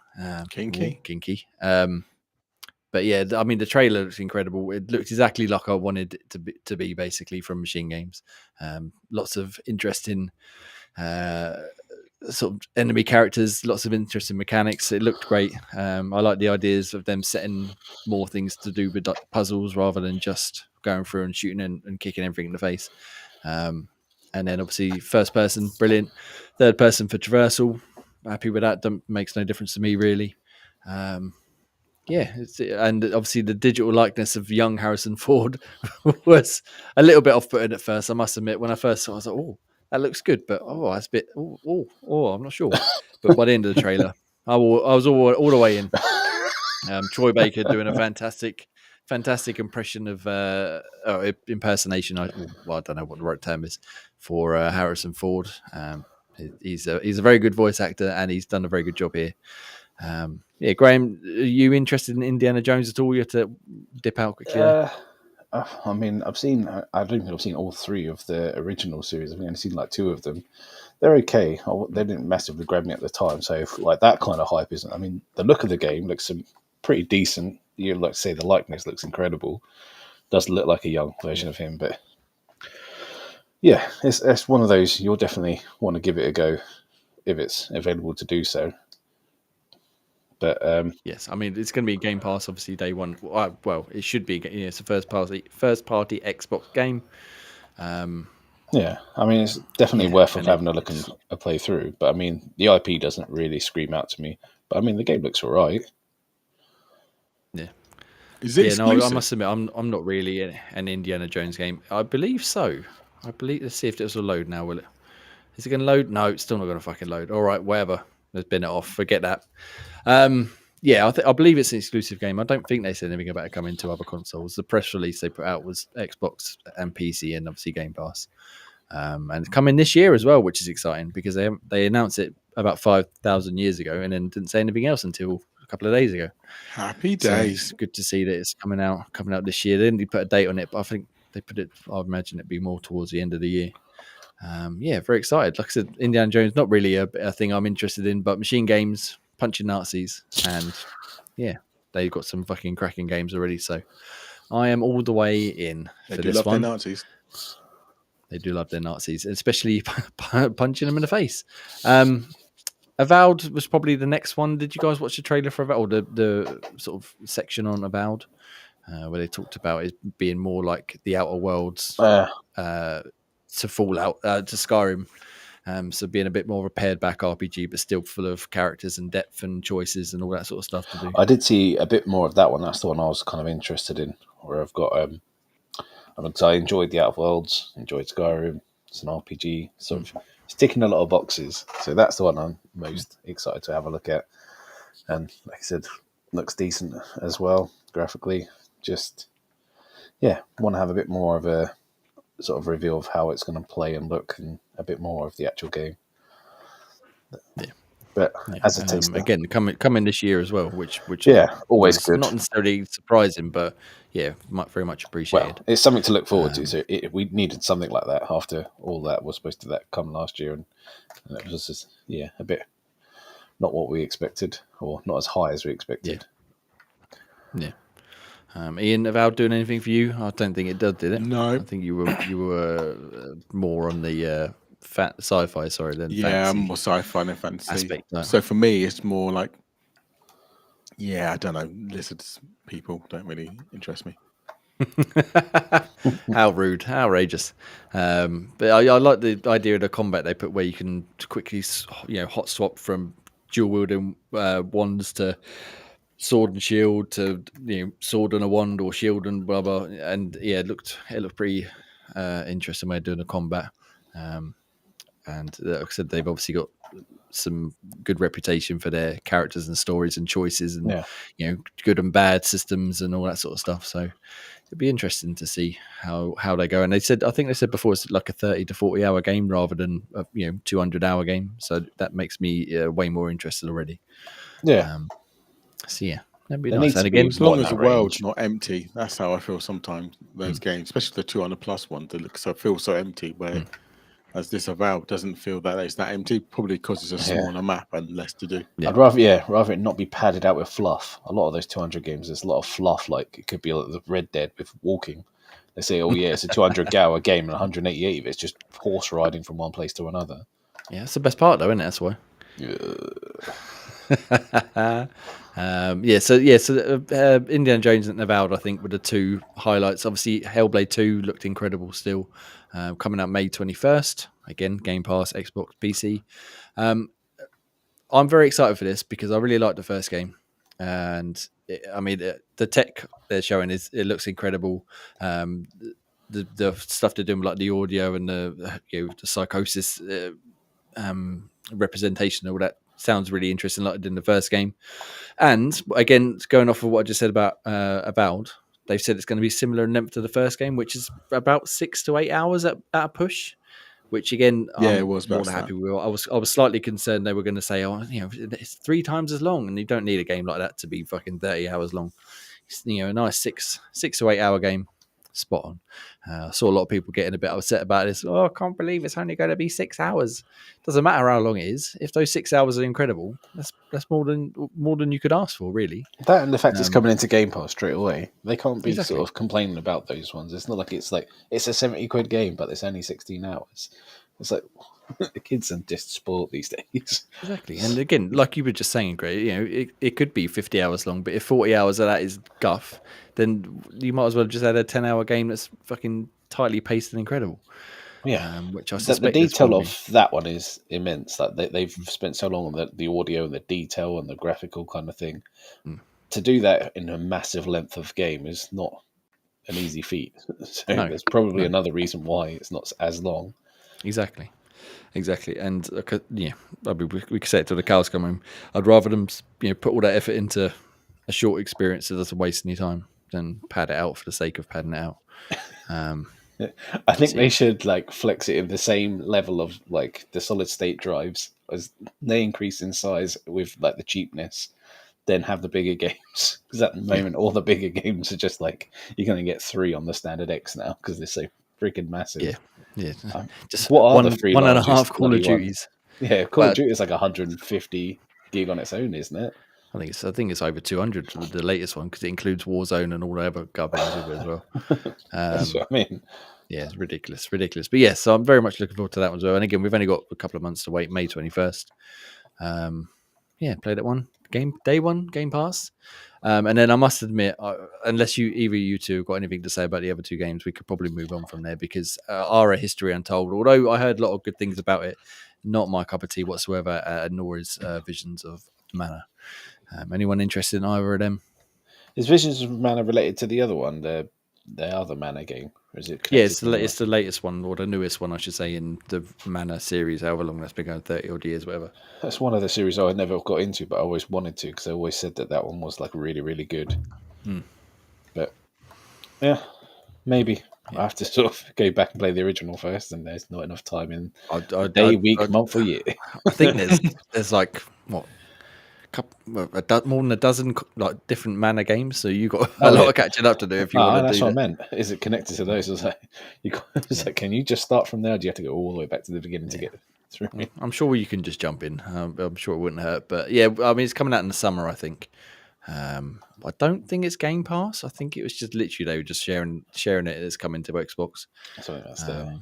Kinky. But yeah, I mean, the trailer looks incredible. It looked exactly like I wanted it to be basically from Machine Games. Lots of interesting sort of enemy characters, lots of interesting mechanics. It looked great. I like the ideas of them setting more things to do with puzzles rather than just going through and shooting and kicking everything in the face. And then obviously first person, brilliant. Third person for traversal, happy with that. Makes no difference to me really. And obviously the digital likeness of young Harrison Ford was a little bit off-putting at first. I must admit, when I first saw it, I was like, oh, that looks good, but that's a bit, I'm not sure. But by the end of the trailer, I was all the way in. Troy Baker doing a fantastic impression of impersonation. I don't know what the right term is for Harrison Ford. He's a very good voice actor, and he's done a very good job here. Graham, are you interested in Indiana Jones at all? You have to dip out quickly. I mean, I don't think I've seen all three of the original series. I've only seen like two of them. They're okay. They didn't massively grab me at the time. So like that kind of hype isn't. I mean, the look of the game looks pretty decent. You like say the likeness looks incredible. Does look like a young version of him, but yeah, it's one of those you'll definitely want to give it a go if it's available to do so. But yes, I mean it's going to be Game Pass, obviously day one. Well, it should be. It's a first party Xbox game. Yeah, I mean it's definitely worth having a look and a play through. But I mean the IP doesn't really scream out to me. But I mean the game looks alright. Yeah. Is it exclusive? No, I must admit I'm not really an Indiana Jones game. I believe so. Let's see if this will load now. Will it? Is it going to load? No, it's still not going to fucking load. All right, whatever. Let's bin it off. Forget that. I believe it's an exclusive game. I don't think they said anything about it coming to other consoles. The press release they put out was Xbox and PC, and obviously Game Pass. And coming this year as well, which is exciting because they announced it about 5,000 years ago, and then didn't say anything else until a couple of days ago. Happy days! So it's good to see that it's coming out this year. They didn't put a date on it, but I think they put it. I imagine it'd be more towards the end of the year. Very excited. Like I said, Indiana Jones not really a thing I'm interested in, but machine games, punching Nazis, and they've got some fucking cracking games already. So I am all the way in for this one. Their Nazis. They do love their Nazis, especially punching them in the face. Avowed was probably the next one. Did you guys watch the trailer for Avowed, or the sort of section on Avowed, where they talked about it being more like the Outer Worlds to Fallout, to Skyrim, so being a bit more of a pared back RPG, but still full of characters and depth and choices and all that sort of stuff to do. I did see a bit more of that one. That's the one I was kind of interested in, where I've got. I enjoyed the Outer Worlds, enjoyed Skyrim. It's an RPG, sort of it's ticking a lot of boxes. So that's the one I'm most excited to have a look at. And like I said, looks decent as well graphically. Just want to have a bit more of a sort of reveal of how it's going to play and look, and a bit more of the actual game. But as a taster, again, coming this year as well, which always good. Not necessarily surprising, but very much appreciated. Well, it's something to look forward to. So we needed something like that after all that was supposed to come last year, and it was just a bit not what we expected, or not as high as we expected. Yeah. Ian, Avowed doing anything for you? I don't think it did it? No. I think you were more on the sci-fi, than fantasy. I'm more sci-fi than fantasy. Aspect, no. So for me, it's more like, I don't know, lizards people don't really interest me. How rude, how outrageous. But I like the idea of the combat they put, where you can quickly, hot swap from dual wielding wands to sword and shield to sword and a wand, or shield and blah blah. And it looked pretty interesting way of doing the combat. And like I said, they've obviously got some good reputation for their characters and stories and choices, and good and bad systems and all that sort of stuff. So it'd be interesting to see how they go. And I think they said before it's like a 30 to 40 hour game rather than a 200-hour game. So that makes me way more interested already. Yeah. That'd be nice. And again, as long as the world's not empty, that's how I feel sometimes. Those games, especially the 200+ one, they feel so empty. Where as this Avowed doesn't feel that it's that empty, probably because it's a smaller map and less to do. I'd rather it not be padded out with fluff. A lot of those 200 games, there's a lot of fluff. Like it could be like the Red Dead with walking. They say, it's a 200-hour game, and 188 of it's just horse riding from one place to another. Yeah, that's the best part, though, isn't it? That's why. So Indiana Jones and Avowed, I think, were the two highlights. Obviously, Hellblade 2 looked incredible still. Coming out May 21st. Again, Game Pass, Xbox, PC. I'm very excited for this because I really liked the first game. And the tech they're showing it looks incredible. The stuff they're doing, like the audio and the psychosis representation, all that sounds really interesting, like it did in the first game. And again, going off of what I just said about Avowed, they've said it's going to be similar in length to the first game, which is about 6 to 8 hours at a push. Which again, it was more than happy with. I was slightly concerned they were going to say, it's 3 times as long, and you don't need a game like that to be fucking 30 hours long. It's, a nice 6 to 8 hour game, spot on. I saw a lot of people getting a bit upset about this. Oh, I can't believe it's only going to be 6 hours. Doesn't matter how long it is. If those 6 hours are incredible, that's more than you could ask for, really. That and the fact it's coming into Game Pass straight away. They can't be Exactly. sort of complaining about those ones. It's not like it's a £70 game, but it's only 16 hours. It's like the kids are just spoiled these days. Exactly. And again, like you were just saying, Greg, it could be 50 hours long, but if 40 hours of that is guff, then you might as well just add a 10-hour game that's fucking tightly paced and incredible. Yeah, which I suspect the detail of that one is immense. Like they've spent so long on the audio and the detail and the graphical kind of thing. To do that in a massive length of game is not an easy feat. So there's probably another reason why it's not as long. Exactly. And we could say it till the cows come home. I'd rather them put all that effort into a short experience that doesn't waste any time than pad it out for the sake of padding it out. I think they should flex it in the same level of the solid state drives as they increase in size with the cheapness, then have the bigger games. Because at the moment, all the bigger games are just you're going to get 3 on the standard X now because they're so freaking massive. Yeah. Just what are one, the 3 one and a largest half Call of bloody Duties. ones? Yeah, Call of Duty is 150 gig on its own, isn't it? I think it's over 200 for the latest one because it includes Warzone and all the other garbage with it as well. That's what I mean. Yeah, it's ridiculous. But yes, so I'm very much looking forward to that one as well. And again, we've only got a couple of months to wait, May 21st. Play that one. Day one, Game Pass. And then I must admit, unless either you two got anything to say about the other 2 games, we could probably move on from there because Ara History Untold, although I heard a lot of good things about it, not my cup of tea whatsoever, nor is Visions of Mana. Anyone interested in either of them? Is Visions of Mana related to the other one, the other Mana game? Or is it? Yeah, it's the latest one, or the newest one, I should say, in the Mana series, however long that's been going, 30 odd years, whatever. That's one of the series I never got into, but I always wanted to because I always said that one was really, really good. But yeah, maybe I have to sort of go back and play the original first, and there's not enough time in day, week, month, or year. I think there's more than a dozen different Mana games, so you got a lot of catching up to do if you want to do that. That's what I meant. Is it connected to those? Can you just start from there? Or do you have to go all the way back to the beginning to get through? I'm sure you can just jump in. I'm sure it wouldn't hurt. But yeah, I mean, it's coming out in the summer, I think. I don't think it's Game Pass. I think it was just literally they were just sharing it as coming to Xbox. Something that's there.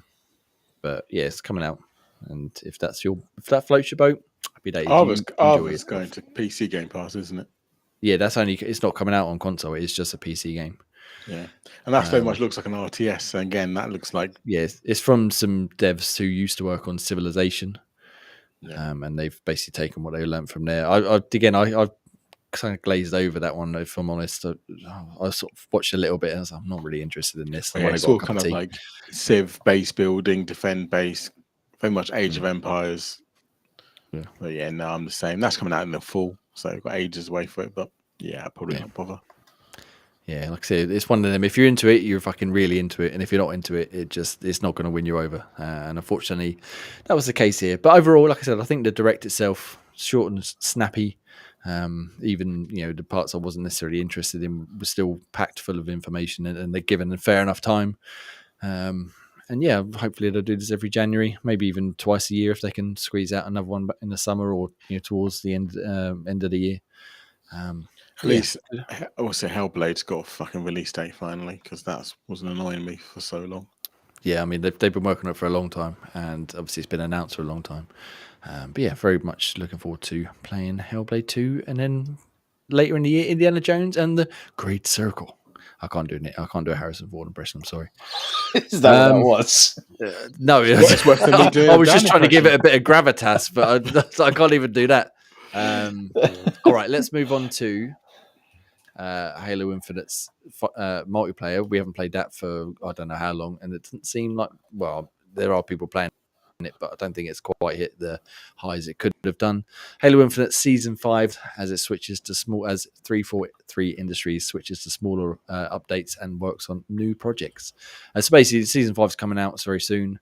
But yeah, it's coming out, and if that floats your boat, happy days. I was going to PC Game Pass, isn't it? Yeah, it's not coming out on console. It's just a PC game. Yeah, and that very much looks like an RTS. And again, that looks like it's from some devs who used to work on Civilization, and they've basically taken what they learned from there. I kind of glazed over that one, if I'm honest. I sort of watched a little bit, and I was like, I'm not really interested in this. It's all kind of like Civ base building, defend base, very much Age of Empires. Yeah, but no, I'm the same. That's coming out in the fall, so I've got ages away for it. But yeah, probably not bother. Yeah, like I said, it's one of them. If you're into it, you're fucking really into it, and if you're not into it, it's not going to win you over. And unfortunately, that was the case here. But overall, like I said, I think the direct itself short and snappy. Even the parts I wasn't necessarily interested in were still packed full of information, and they're given a fair enough time. And yeah, hopefully they'll do this every January, maybe even twice a year if they can squeeze out another one in the summer or towards the end of the year. At least also Hellblade's got a fucking release date finally, because that wasn't annoying me for so long. yeah, I mean they've been working on it for a long time, and obviously it's been announced for a long time. But yeah, very much looking forward to playing Hellblade 2, and then later in the year, Indiana Jones and the Great Circle. I can't do a Harrison Ford impression. I'm sorry. Is that what that was? No, It's worse than me doing I was Dan just trying to give it impression. a bit of gravitas, but I can't even do that. All right, let's move on to Halo Infinite's multiplayer. We haven't played that for I don't know how long, and it doesn't seem like, well, there are people playing it, but I don't think it's quite hit the highs it could have done. Halo Infinite Season 5, as it switches to small, as 343 Industries switches to smaller updates and works on new projects. So basically, Season 5 is coming out very soon,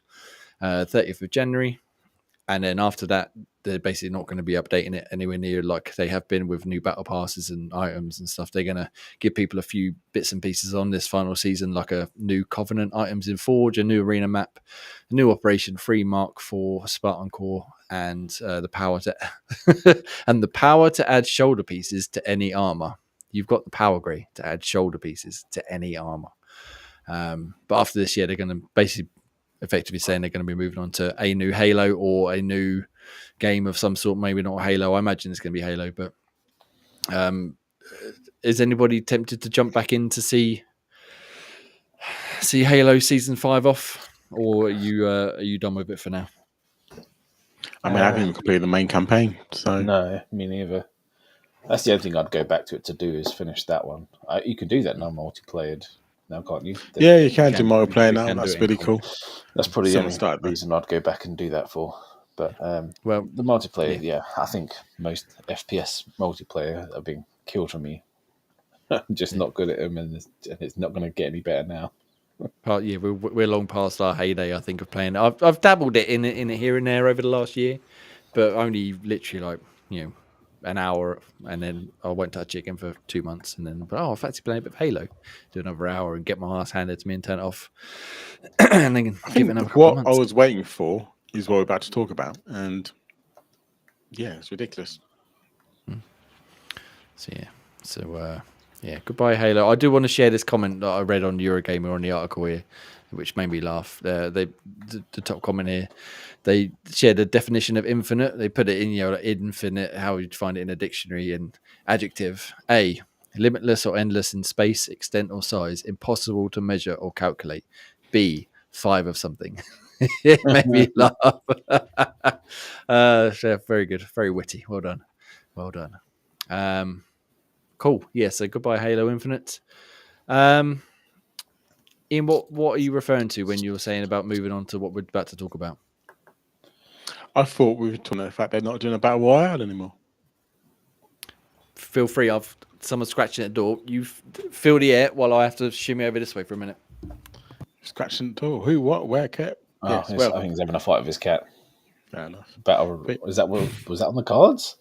30th of January. And then after that, they're basically not going to be updating it anywhere near like they have been with new battle passes and items and stuff. They're going to give people a few bits and pieces on this final season, like a new Covenant items in Forge, a new arena map, a new Operation Free Mark for Spartan Core, and the power to add shoulder pieces to any armor. You've got the power grey to add shoulder pieces to any armor. But after this year, they're going to basically effectively saying they're going to be moving on to a new Halo or a new game of some sort. Maybe not Halo. I imagine it's going to be Halo. But is anybody tempted to jump back in to see Halo Season 5 off, or are you done with it for now? I mean, I haven't even completed the main campaign, so No, me neither. That's the only thing I'd go back to it to do is finish that one. You can do that now multiplayer now, can't you? Yeah, you can do multiplayer now. That's really cool. That's probably the Someone only reason I'd go back and do that for. But well, the multiplayer, yeah, I think most FPS multiplayer are being killed for me. I'm just not good at them, and it's not going to get any better now. Yeah, we're long past our heyday, I think, of playing. I've dabbled in it here and there over the last year, but only literally like an hour, and then I won't touch it again for 2 months, and then I fancy playing a bit of Halo, do another hour and get my ass handed to me and turn it off, and then give it another couple of months. What I was waiting for is what we're about to talk about, and yeah, it's ridiculous. So goodbye Halo. I do want to share this comment that I read on Eurogamer on the article here, which made me laugh. The top comment here, they shared a definition of infinite. They put it in, like infinite, how you'd find it in a dictionary. And adjective: A, limitless or endless in space, extent, or size, impossible to measure or calculate. B, 5 of something. It made me laugh. Very good, very witty. Well done. Cool. Yeah. So goodbye, Halo Infinite. Ian, what are you referring to when you were saying about moving on to what we're about to talk about? I thought we were talking about the fact they're not doing a battle royale anymore. Feel free. Someone's scratching at the door. You fill the air while I have to shimmy over this way for a minute. Scratching the door. Who? What? Where? Cat? I think he's having a fight with his cat. Fair enough. Was that on the cards?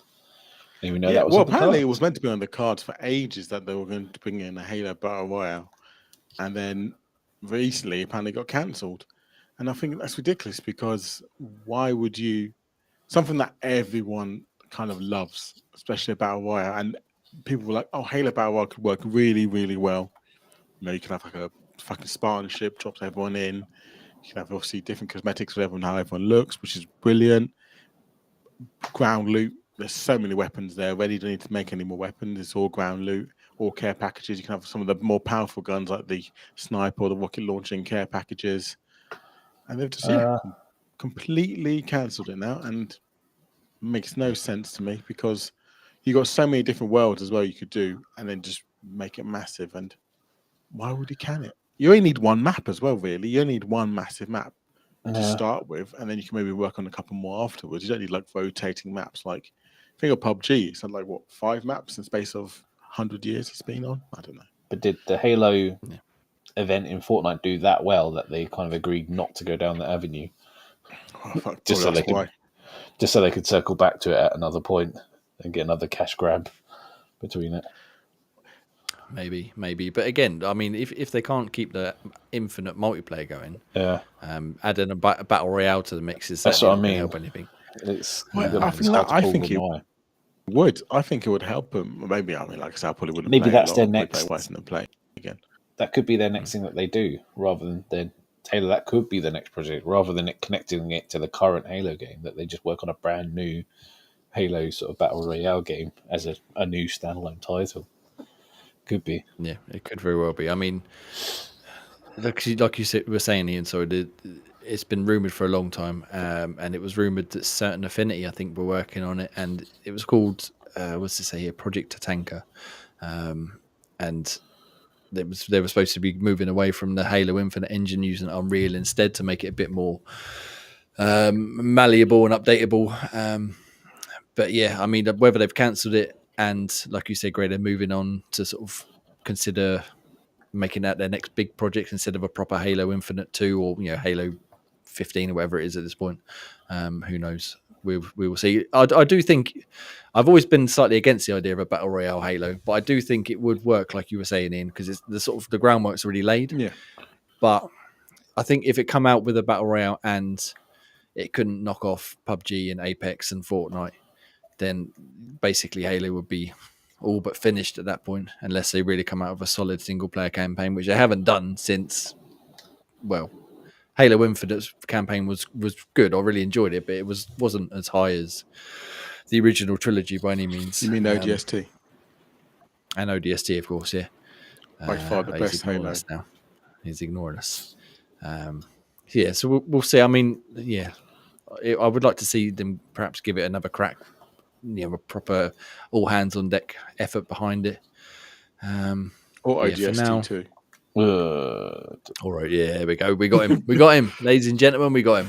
Even know that was apparently it was meant to be on the cards for ages that they were going to bring in a Halo Battle Royale, and then recently apparently got cancelled. And I think that's ridiculous, because why would you, something that everyone kind of loves, especially a Battle Royale, and people were like, oh, Halo Battle Royale could work really, really well. You can have like a fucking Spartan ship, drops everyone in. You can have obviously different cosmetics for everyone, how everyone looks, which is brilliant. Ground loot. There's so many weapons there already. You don't need to make any more weapons. It's all ground loot, all care packages. You can have some of the more powerful guns like the sniper or the rocket launching care packages. And they've just completely cancelled it now, and it makes no sense to me, because you got so many different worlds as well you could do, and then just make it massive. And why would you can it? You only need one map as well, really. You only need one massive map to start with, and then you can maybe work on a couple more afterwards. You don't need like rotating maps. Like, think of PUBG. It's like 5 maps in the space of 100 years it's been on. I don't know. But did the Halo event in Fortnite do that well that they kind of agreed not to go down that avenue? Just so they could circle back to it at another point and get another cash grab between it. Maybe. But again, I mean, if they can't keep the infinite multiplayer going, adding a battle royale to the mix is that's what I mean. Help anything? I think it would. I think it would help them. Maybe, I mean, like I said, I probably wouldn't. Maybe that's their next play again. That could be their next thing that they do, rather than their Halo, that could be the next project, rather than it connecting it to the current Halo game, that they just work on a brand new Halo sort of battle royale game as a new standalone title. Could be. Yeah, it could very well be. I mean, like you said, were saying, Ian, so it's been rumored for a long time, and it was rumored that Certain Affinity, I think, were working on it, and it was called, what's it say here, Project Tatanka, and they were supposed to be moving away from the Halo Infinite engine, using Unreal instead to make it a bit more malleable and updatable. But yeah, I mean, whether they've cancelled it and, like you said, Greg, they're moving on to sort of consider making that their next big project instead of a proper Halo Infinite 2 or Halo 15 or whatever it is at this point. Who knows? We will see. I do think I've always been slightly against the idea of a battle royale Halo, but I do think it would work, like you were saying, Ian, because it's the groundwork's already laid. Yeah. But I think if it come out with a battle royale and it couldn't knock off PUBG and Apex and Fortnite, then basically Halo would be all but finished at that point, unless they really come out with a solid single player campaign, which they haven't done since, well, Halo Infinite's campaign was good. I really enjoyed it, but it wasn't as high as the original trilogy by any means. You mean ODST? And ODST, of course, yeah. By far the best Halo. Now. He's ignoring us. Yeah, so we'll see. I mean, yeah, I would like to see them perhaps give it another crack. A proper all hands on deck effort behind it. Or ODST too. All right, yeah, there we go. We got him, ladies and gentlemen. We got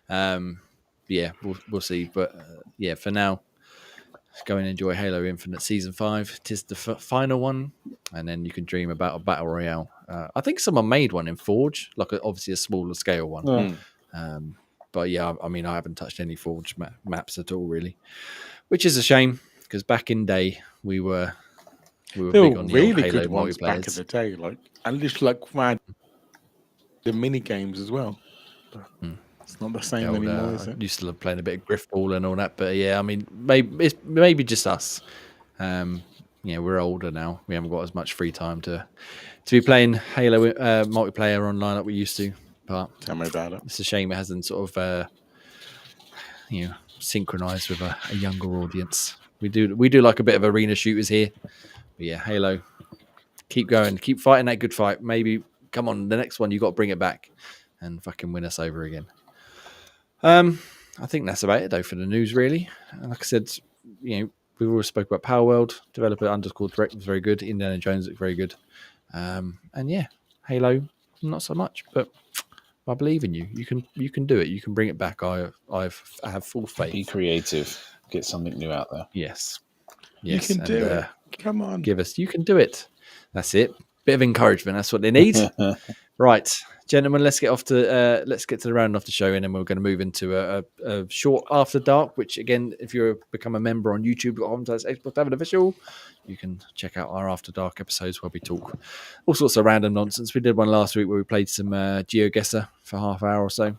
him. Yeah, we'll see. But yeah, for now, let's go and enjoy Halo Infinite Season 5. 'Tis the final one, and then you can dream about a battle royale. I think someone made one in Forge, like obviously a smaller scale one. But yeah, I mean, I haven't touched any Forge maps at all, really, which is a shame because back in day we were big on the really old Halo good ones back in multiplayers. the day, and just the mini games as well. It's not the same anymore, is I it? used to love playing a bit of Griffball and all that, but yeah, I mean, maybe just us. We're older now. We haven't got as much free time to be playing Halo multiplayer online like we used to. But Tell me about it. It's a shame it hasn't sort of synchronized with a younger audience. We do like a bit of arena shooters here. But yeah, Halo, keep going, keep fighting that good fight. Maybe come on, the next one you got to bring it back and fucking win us over again. I think that's about it though for the news, really. Like I said, we've always spoke about Palworld. Developer _direct was very good. Indiana Jones looked very good. And yeah, Halo, not so much, but I believe in you. You can do it. You can bring it back. I have full faith. Be creative. Get something new out there. Yes. You can do it. Come on. Give us. You can do it. That's it. Bit of encouragement. That's what they need. Right, gentlemen. Let's get to the round off the show, and then we're going to move into a short after dark. Which again, if you become a member on YouTube.com/Xbox Tavern Official, you can check out our After Dark episodes where we talk all sorts of random nonsense. We did one last week where we played some GeoGuessr for half an hour or so.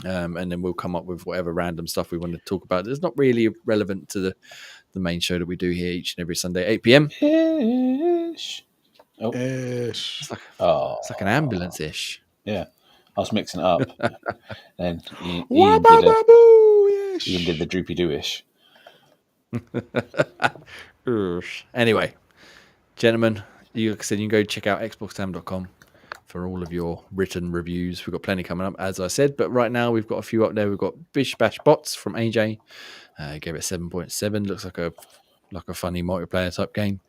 And then we'll come up with whatever random stuff we want to talk about. It's not really relevant to the main show that we do here each and every Sunday, 8 p.m. Ish. Oh. Ish. It's like an ambulance-ish. Yeah. I was mixing it up. And Ian did the droopy do-ish. Anyway, gentlemen, like I said, you can go check out xboxtam.com for all of your written reviews. We've got plenty coming up, as I said, but right now we've got a few up there. We've got Bish Bash Bots from AJ. Gave it 7.7. Looks like a funny multiplayer type game.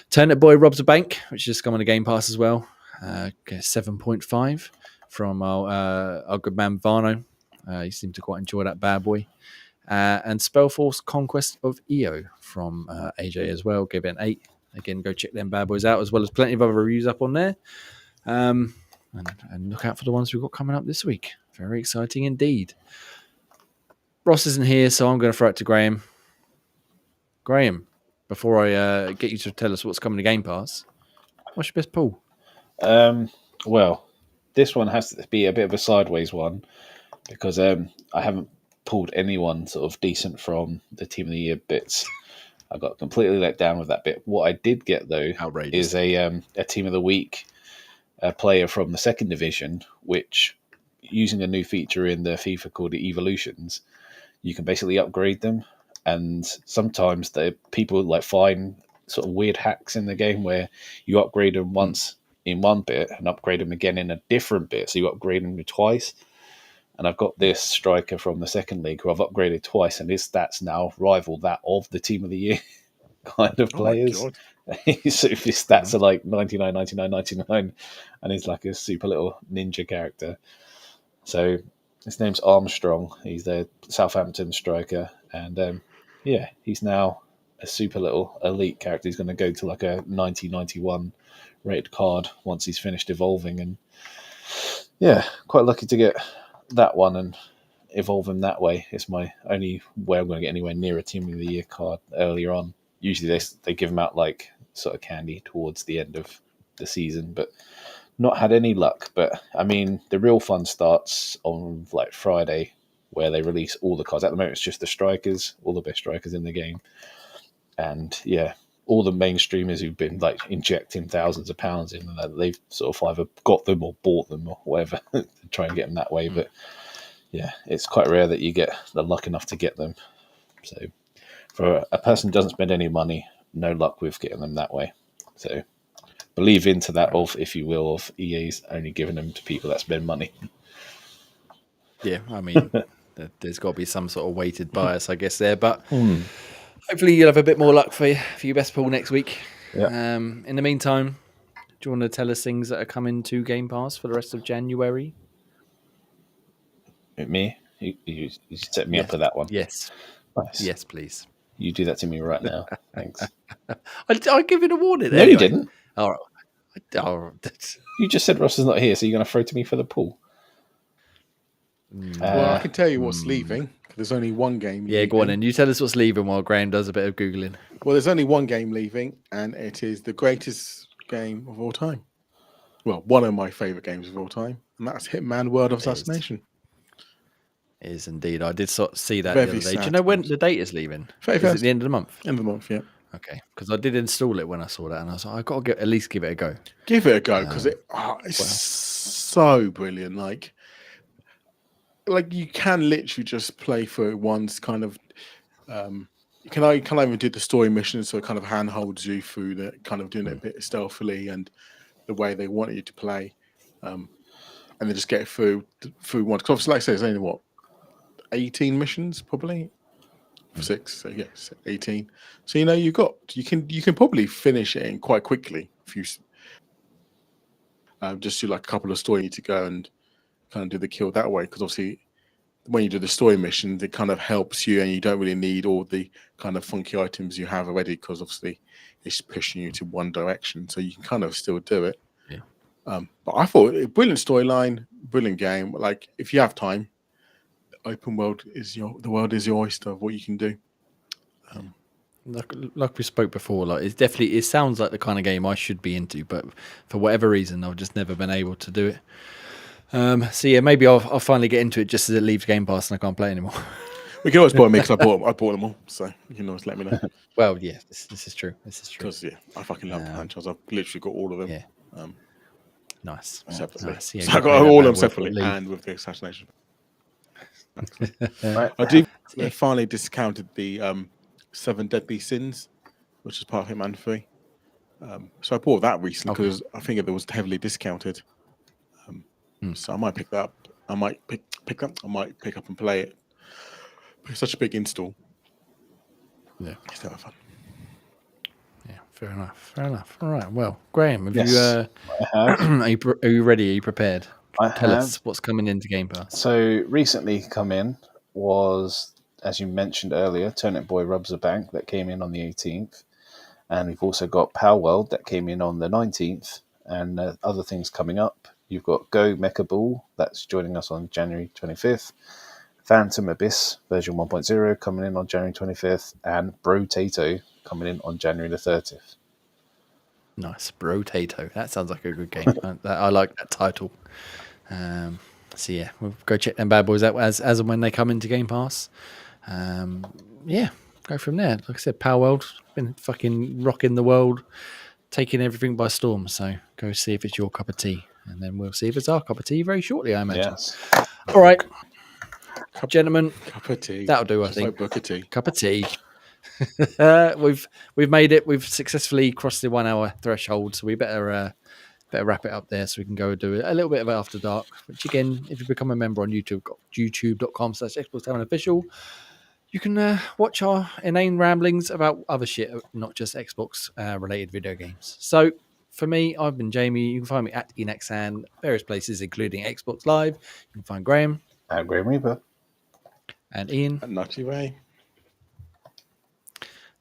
Turnip Boy Robs a Bank, which just come on the Game Pass as well. 7.5 from our good man Varno. He seemed to quite enjoy that bad boy. And Spellforce Conquest of EO from AJ as well. Gave it an 8. Again, go check them bad boys out, as well as plenty of other reviews up on there. And look out for the ones we've got coming up this week. Very exciting indeed. Ross isn't here, so I'm going to throw it to Graham. Graham, before I get you to tell us what's coming to Game Pass, what's your best pull? Well, this one has to be a bit of a sideways one because I haven't pulled anyone sort of decent from the Team of the Year bits. I got completely let down with that bit. What I did get though is a Team of the Week a player from the second division, which using a new feature in the FIFA called the Evolutions, you can basically upgrade them. And sometimes the people like find sort of weird hacks in the game where you upgrade them once in one bit and upgrade them again in a different bit. So you upgrade them twice. And I've got this striker from the second league who I've upgraded twice, and his stats now rival that of the Team of the Year kind of players. So if his stats are like 99, 99, 99, and he's like a super little ninja character. So his name's Armstrong. He's the Southampton striker, and he's now a super little elite character. He's going to go to like a 90-91 rated card once he's finished evolving, and quite lucky to get that one and evolve him that way. It's my only way I'm going to get anywhere near a Team of the Year card earlier on. Usually they give them out like sort of candy towards the end of the season, but not had any luck. But I mean, the real fun starts on like Friday, where they release all the cards. At the moment, it's just the strikers, all the best strikers in the game, and all the main streamers who've been like injecting thousands of pounds in, and they've sort of either got them or bought them or whatever to try and get them that way. But it's quite rare that you get the luck enough to get them. So for a person who doesn't spend any money, no luck with getting them that way. So believe into that if you will, of EA's only giving them to people that spend money. Yeah, I mean, there's got to be some sort of weighted bias, I guess, there. But hopefully you'll have a bit more luck for your best pool next week. Yeah. In the meantime, do you want to tell us things that are coming to Game Pass for the rest of January? Me? You set me up for that one. Yes. Nice. Yes, please. You do that to me right now. Thanks. I give it a warning. No, anyway. you didn't. All right. You just said Ross is not here, so you're going to throw to me for the pool. Well, I can tell you what's leaving. There's only one game. Yeah, go on then. You tell us what's leaving while Graham does a bit of Googling. Well, there's only one game leaving, and it is the greatest game of all time. Well, one of my favourite games of all time, and that's Hitman World of Assassination. It is indeed. I did sort of see that Very the other day. sad Do you know when the date is leaving? Is it the end of the month? End of the month, yeah. Okay, because I did install it when I saw that, and I was like, I've got to at least give it a go. Give it a go, because it's so brilliant. Like you can literally just play through one's kind of. You can even do the story missions, so it kind of handholds you through the kind of doing it a bit stealthily and the way they want you to play, and then just get through one. Because obviously, like I say, there's only 18 missions probably. 6, so yes, 18. So you can probably finish it in quite quickly if you just do like a couple of stories you need to go and kind of do the kill that way, because obviously when you do the story missions it kind of helps you and you don't really need all the kind of funky items you have already, because obviously it's pushing you to one direction, so you can kind of still do it. But I thought brilliant storyline, brilliant game. Like if you have time, open world the world is your oyster of what you can do. Like we spoke before, like it sounds like the kind of game I should be into, but for whatever reason I've just never been able to do it. So yeah, maybe I'll finally get into it just as it leaves Game Pass and I can't play anymore. We can always borrow me because I bought them all, so you can always let me know. Well, yeah, this is true. Because I fucking love the franchise. I've literally got all of them. Yeah. Nice. Separately. Nice. Yeah, so I got all of them separately and with the assassination. Right. I do. They finally discounted the 7 Deadly Sins, which is part of Hitman 3. So I bought that recently because I think it was heavily discounted. So I might pick that up. I might pick up and play it. But it's such a big install. Yeah, it's still fun. Yeah, fair enough. All right. Well, Graham, are you ready? Are you prepared? Tell us what's coming into Game Pass. So recently come in was, as you mentioned earlier, Turnip Boy Robs a Bank that came in on the 18th. And we've also got Palworld that came in on the 19th. And other things coming up. You've got Go Mecha Ball, that's joining us on January 25th. Phantom Abyss version 1.0 coming in on January 25th. And Brotato coming in on January the 30th. Nice. Brotato. That sounds like a good game. I like that title. So yeah, we'll go check them bad boys out as and when they come into Game Pass. Go from there. Like I said, Palworld been fucking rocking the world. taking everything by storm. So go see if it's your cup of tea, and then we'll see if it's our cup of tea very shortly, I imagine. Yes. All right, gentlemen, Cup of tea. that'll do. I Just think like Booker T. cup of tea. We've made it. We've successfully crossed the 1 hour threshold, so we better wrap it up there so we can go do a little bit of After Dark. Which again, if you become a member on YouTube, youtube.com/Xbox Tavern Official, you can watch our inane ramblings about other shit, not just Xbox related video games. So for me, I've been Jamie. You can find me at Enexan, various places, including Xbox Live. You can find Graham. At Grim Reaper. And Ian. And Nutty Ray.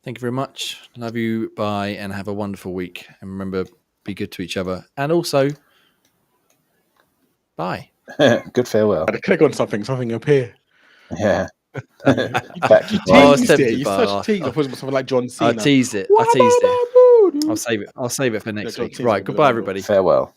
Thank you very much. Love you. Bye. And have a wonderful week. And remember, be good to each other. And also, bye. Good farewell. I had to click on something appear. Yeah. Back you Oh, teased it. You but- such a tease. I thought it was something like John I Cena. teased it. I'll save it for next week. Right. Goodbye, everybody. Farewell.